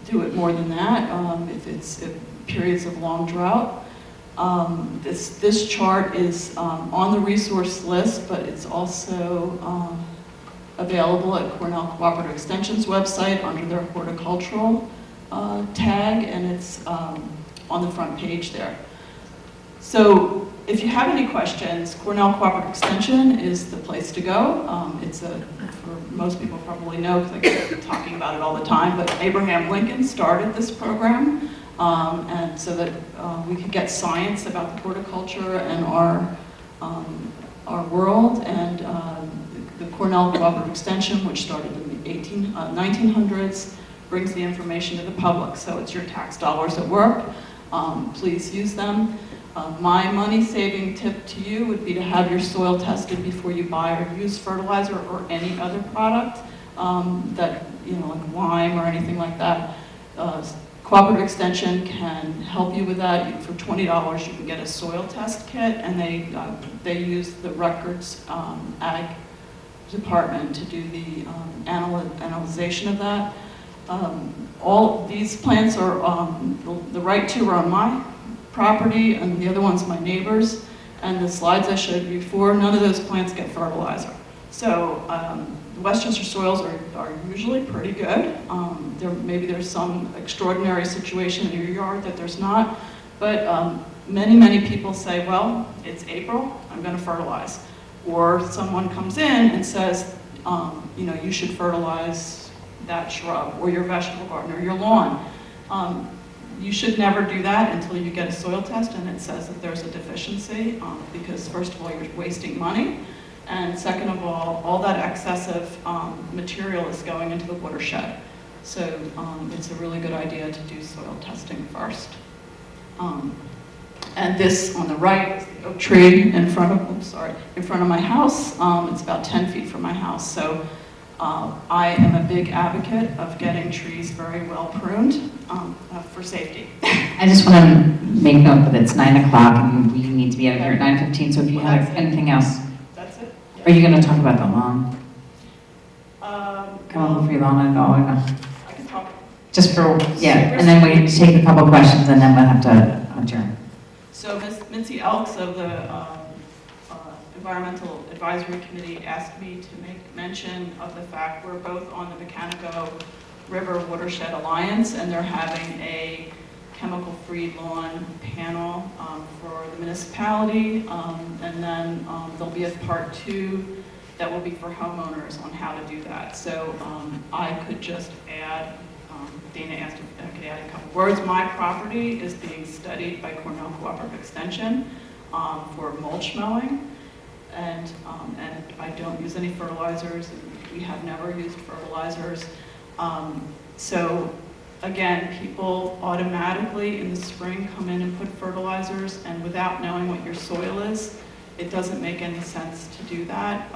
do it more than that if periods of long drought. This chart is on the resource list, but it's also available at Cornell Cooperative Extension's website under their horticultural tag, and it's on the front page there. So if you have any questions, Cornell Cooperative Extension is the place to go. For most people probably know, because I get talking about it all the time, but Abraham Lincoln started this program. And so that we could get science about the horticulture and our world, and the Cornell Cooperative Extension, which started in the 1900s, brings the information to the public. So it's your tax dollars at work. Please use them. My money-saving tip to you would be to have your soil tested before you buy or use fertilizer or any other product that, like lime or anything like that. Cooperative Extension can help you with that. For $20, you can get a soil test kit, and they use the Rutgers Ag Department to do the analyzation of that. All these plants are, the right 2 are on my property, and the other one's my neighbor's. And the slides I showed you before, none of those plants get fertilizer. So Westchester soils are usually pretty good. Maybe there's some extraordinary situation in your yard that there's not, but many people say, well, it's April, I'm going to fertilize. Or someone comes in and says, you should fertilize that shrub or your vegetable garden or your lawn. You should never do that until you get a soil test and it says that there's a deficiency, because first of all, you're wasting money. And second of all that excessive material is going into the watershed. So it's a really good idea to do soil testing first. And this on the right is the oak tree in front of my house. It's about 10 feet from my house. So I am a big advocate of getting trees very well pruned for safety. I just want to make note that it's 9 o'clock and we need to be out of here at 9:15. So if you have anything else. That's it. Are you going to talk about the lawn? Come on, for your lawn, no. I can talk. Just for, and then we take a couple questions and then we'll have to adjourn. So Ms. Mitzi Elks of the Environmental Advisory Committee asked me to make mention of the fact we're both on the Mechanico River Watershed Alliance, and they're having a chemical-free lawn panel for the municipality, and then there'll be a part 2 that will be for homeowners on how to do that. So I could just add, Dana asked if I could add a couple words. My property is being studied by Cornell Cooperative Extension for mulch mowing, and I don't use any fertilizers. We have never used fertilizers. So again, people automatically in the spring come in and put fertilizers, and without knowing what your soil is, it doesn't make any sense to do that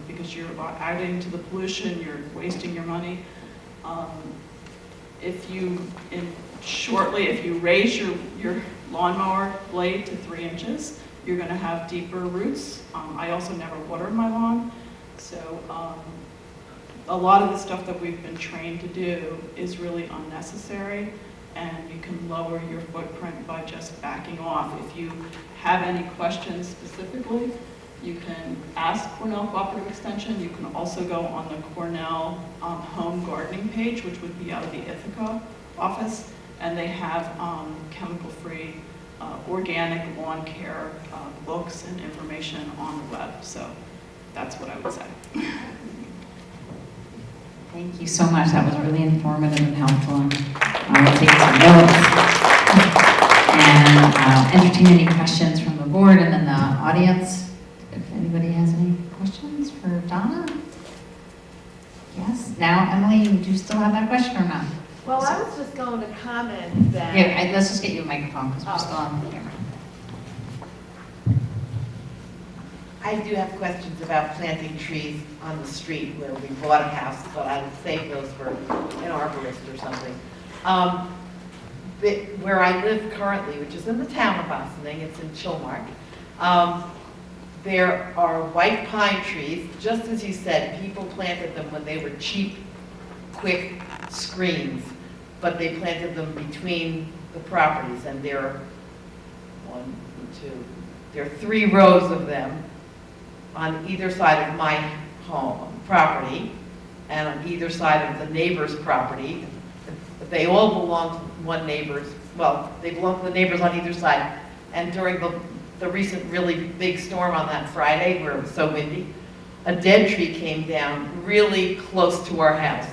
because you're adding to the pollution, you're wasting your money. If you raise your lawnmower blade to 3 inches, you're going to have deeper roots. I also never water my lawn, so a lot of the stuff that we've been trained to do is really unnecessary, and you can lower your footprint by just backing off. If you have any questions specifically, you can ask Cornell Cooperative Extension. You can also go on the Cornell home gardening page, which would be out of the Ithaca office, and they have chemical-free organic lawn care books and information on the web. So that's what I would say. Thank you so much. That was really informative and helpful. And I'll take some notes. And I'll entertain any questions from the board and then the audience. If anybody has any questions for Donna? Yes. Now, Emily, do you still have that question or not? Well, I was just going to comment that... Yeah, let's just get you a microphone because we're still on the camera. I do have questions about planting trees on the street where we bought a house, but I would save those for an arborist or something. Where I live currently, which is in the town of Ossining, it's in Chilmark, there are white pine trees, just as you said, people planted them when they were cheap, quick screens, but they planted them between the properties, and there are 3 rows of them on either side of my home property and on either side of the neighbor's property. They all belong to one neighbor's, well, they belong to the neighbors on either side. And during the recent really big storm on that Friday where it was so windy, a dead tree came down really close to our house.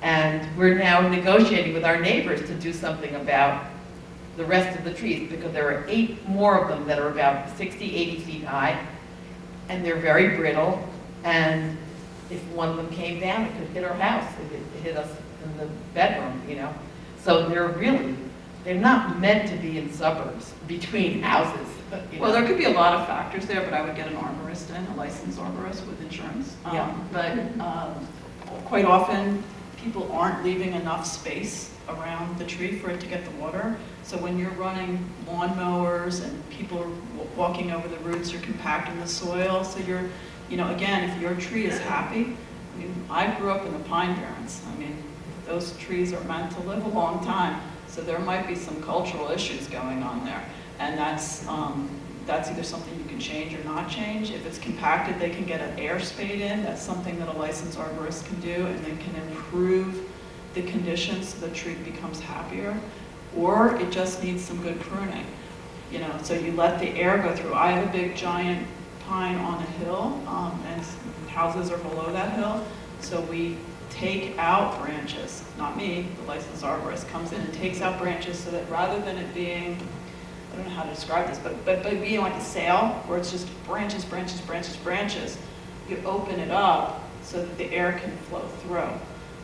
And we're now negotiating with our neighbors to do something about the rest of the trees, because there are 8 more of them that are about 60, 80 feet high, and they're very brittle, and if one of them came down, it could hit our house. It hit us in the bedroom, you know. So they're not meant to be in suburbs, between houses. You know. Well, there could be a lot of factors there, but I would get an arborist in, a licensed arborist with insurance. But quite often, people aren't leaving enough space around the tree for it to get the water. So when you're running lawn mowers and people are walking over the roots, you're compacting the soil. So you're, you know, again, if your tree is happy, I mean, I grew up in the Pine Barrens. I mean, those trees are meant to live a long time. So there might be some cultural issues going on there. And that's either something you can change or not change. If it's compacted, they can get an air spade in. That's something that a licensed arborist can do, and then can improve the conditions so the tree becomes happier. Or it just needs some good pruning. You know, so you let the air go through. I have a big giant pine on a hill, and houses are below that hill. So we take out branches, not me, the licensed arborist comes in and takes out branches so that rather than it being, I don't know how to describe this, but being like a sail where it's just branches, branches, branches, branches, you open it up so that the air can flow through.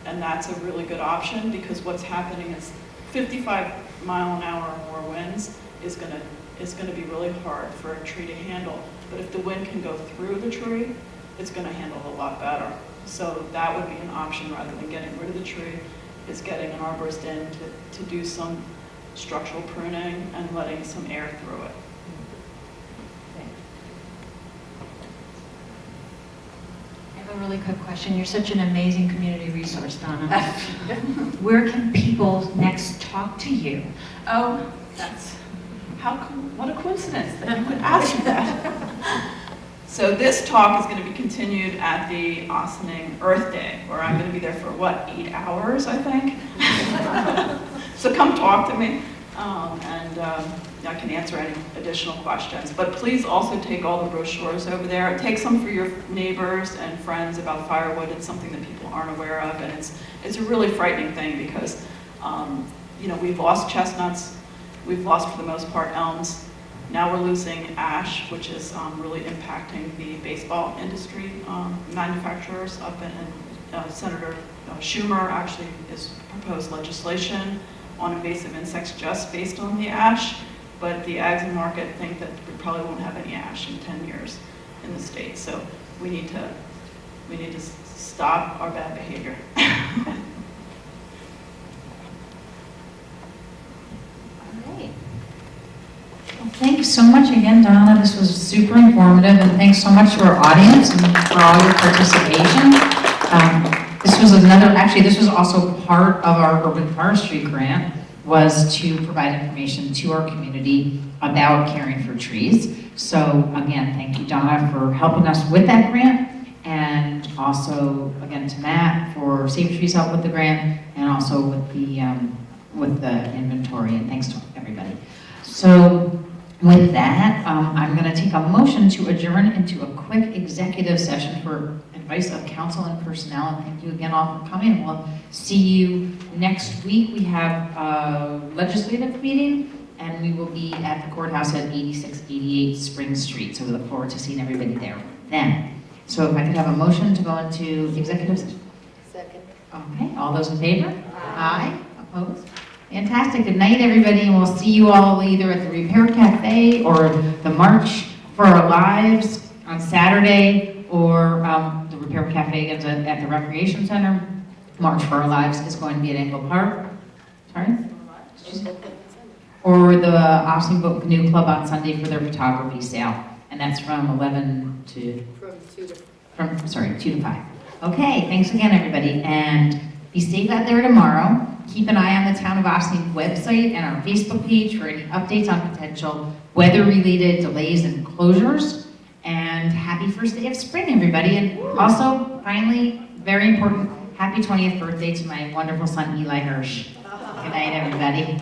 And that's a really good option, because what's happening is 55-mile-an-hour or more winds is gonna be really hard for a tree to handle. But if the wind can go through the tree, it's gonna handle it a lot better. So that would be an option rather than getting rid of the tree, is getting an arborist in to do some structural pruning and letting some air through it. I have a really quick question. You're such an amazing community resource, Donna. Where can people next talk to you? Oh, that's, what a coincidence that you would ask me that. So this talk is going to be continued at the Ossining Earth Day, where I'm going to be there for, what, 8 hours, I think? So come talk to me, and I can answer any additional questions. But please also take all the brochures over there. Take some for your neighbors and friends about firewood. It's something that people aren't aware of, and it's a really frightening thing because, you know, we've lost chestnuts, we've lost, for the most part, elms. Now we're losing ash, which is really impacting the baseball industry manufacturers up in Senator Schumer actually has proposed legislation on invasive insects just based on the ash, but the ags and market think that we probably won't have any ash in 10 years in the state. So we need to stop our bad behavior. Thank you so much again, Donna. This was super informative, and thanks so much to our audience and for all your participation. This was also part of our urban forestry grant, was to provide information to our community about caring for trees. So again, thank you, Donna, for helping us with that grant, and also again to Matt for Save Trees help with the grant, and also with the inventory, and thanks to everybody. So with that, I'm going to take a motion to adjourn into a quick executive session for advice of counsel and personnel. And thank you again all for coming. We'll see you next week. We have a legislative meeting, and we will be at the courthouse at 8688 Spring Street. So we look forward to seeing everybody there then. So if I could have a motion to go into executive session. Second. Okay, all those in favor? Aye. Opposed? Fantastic. Good night, everybody, and we'll see you all either at the Repair Cafe or the March for Our Lives on Saturday, or the Repair Cafe at the Recreation Center. March for Our Lives is going to be at Engle Park. Sorry? Or the Ossining Boat Canoe Club on Sunday for their photography sale, and that's from 11 to... From 2 to 5. Okay, thanks again, everybody, and be safe out there tomorrow. Keep an eye on the Town of Ossining website and our Facebook page for any updates on potential weather-related delays and closures. And happy first day of spring, everybody. And also, finally, very important, happy 20th birthday to my wonderful son, Eli Hirsch. Good night, everybody.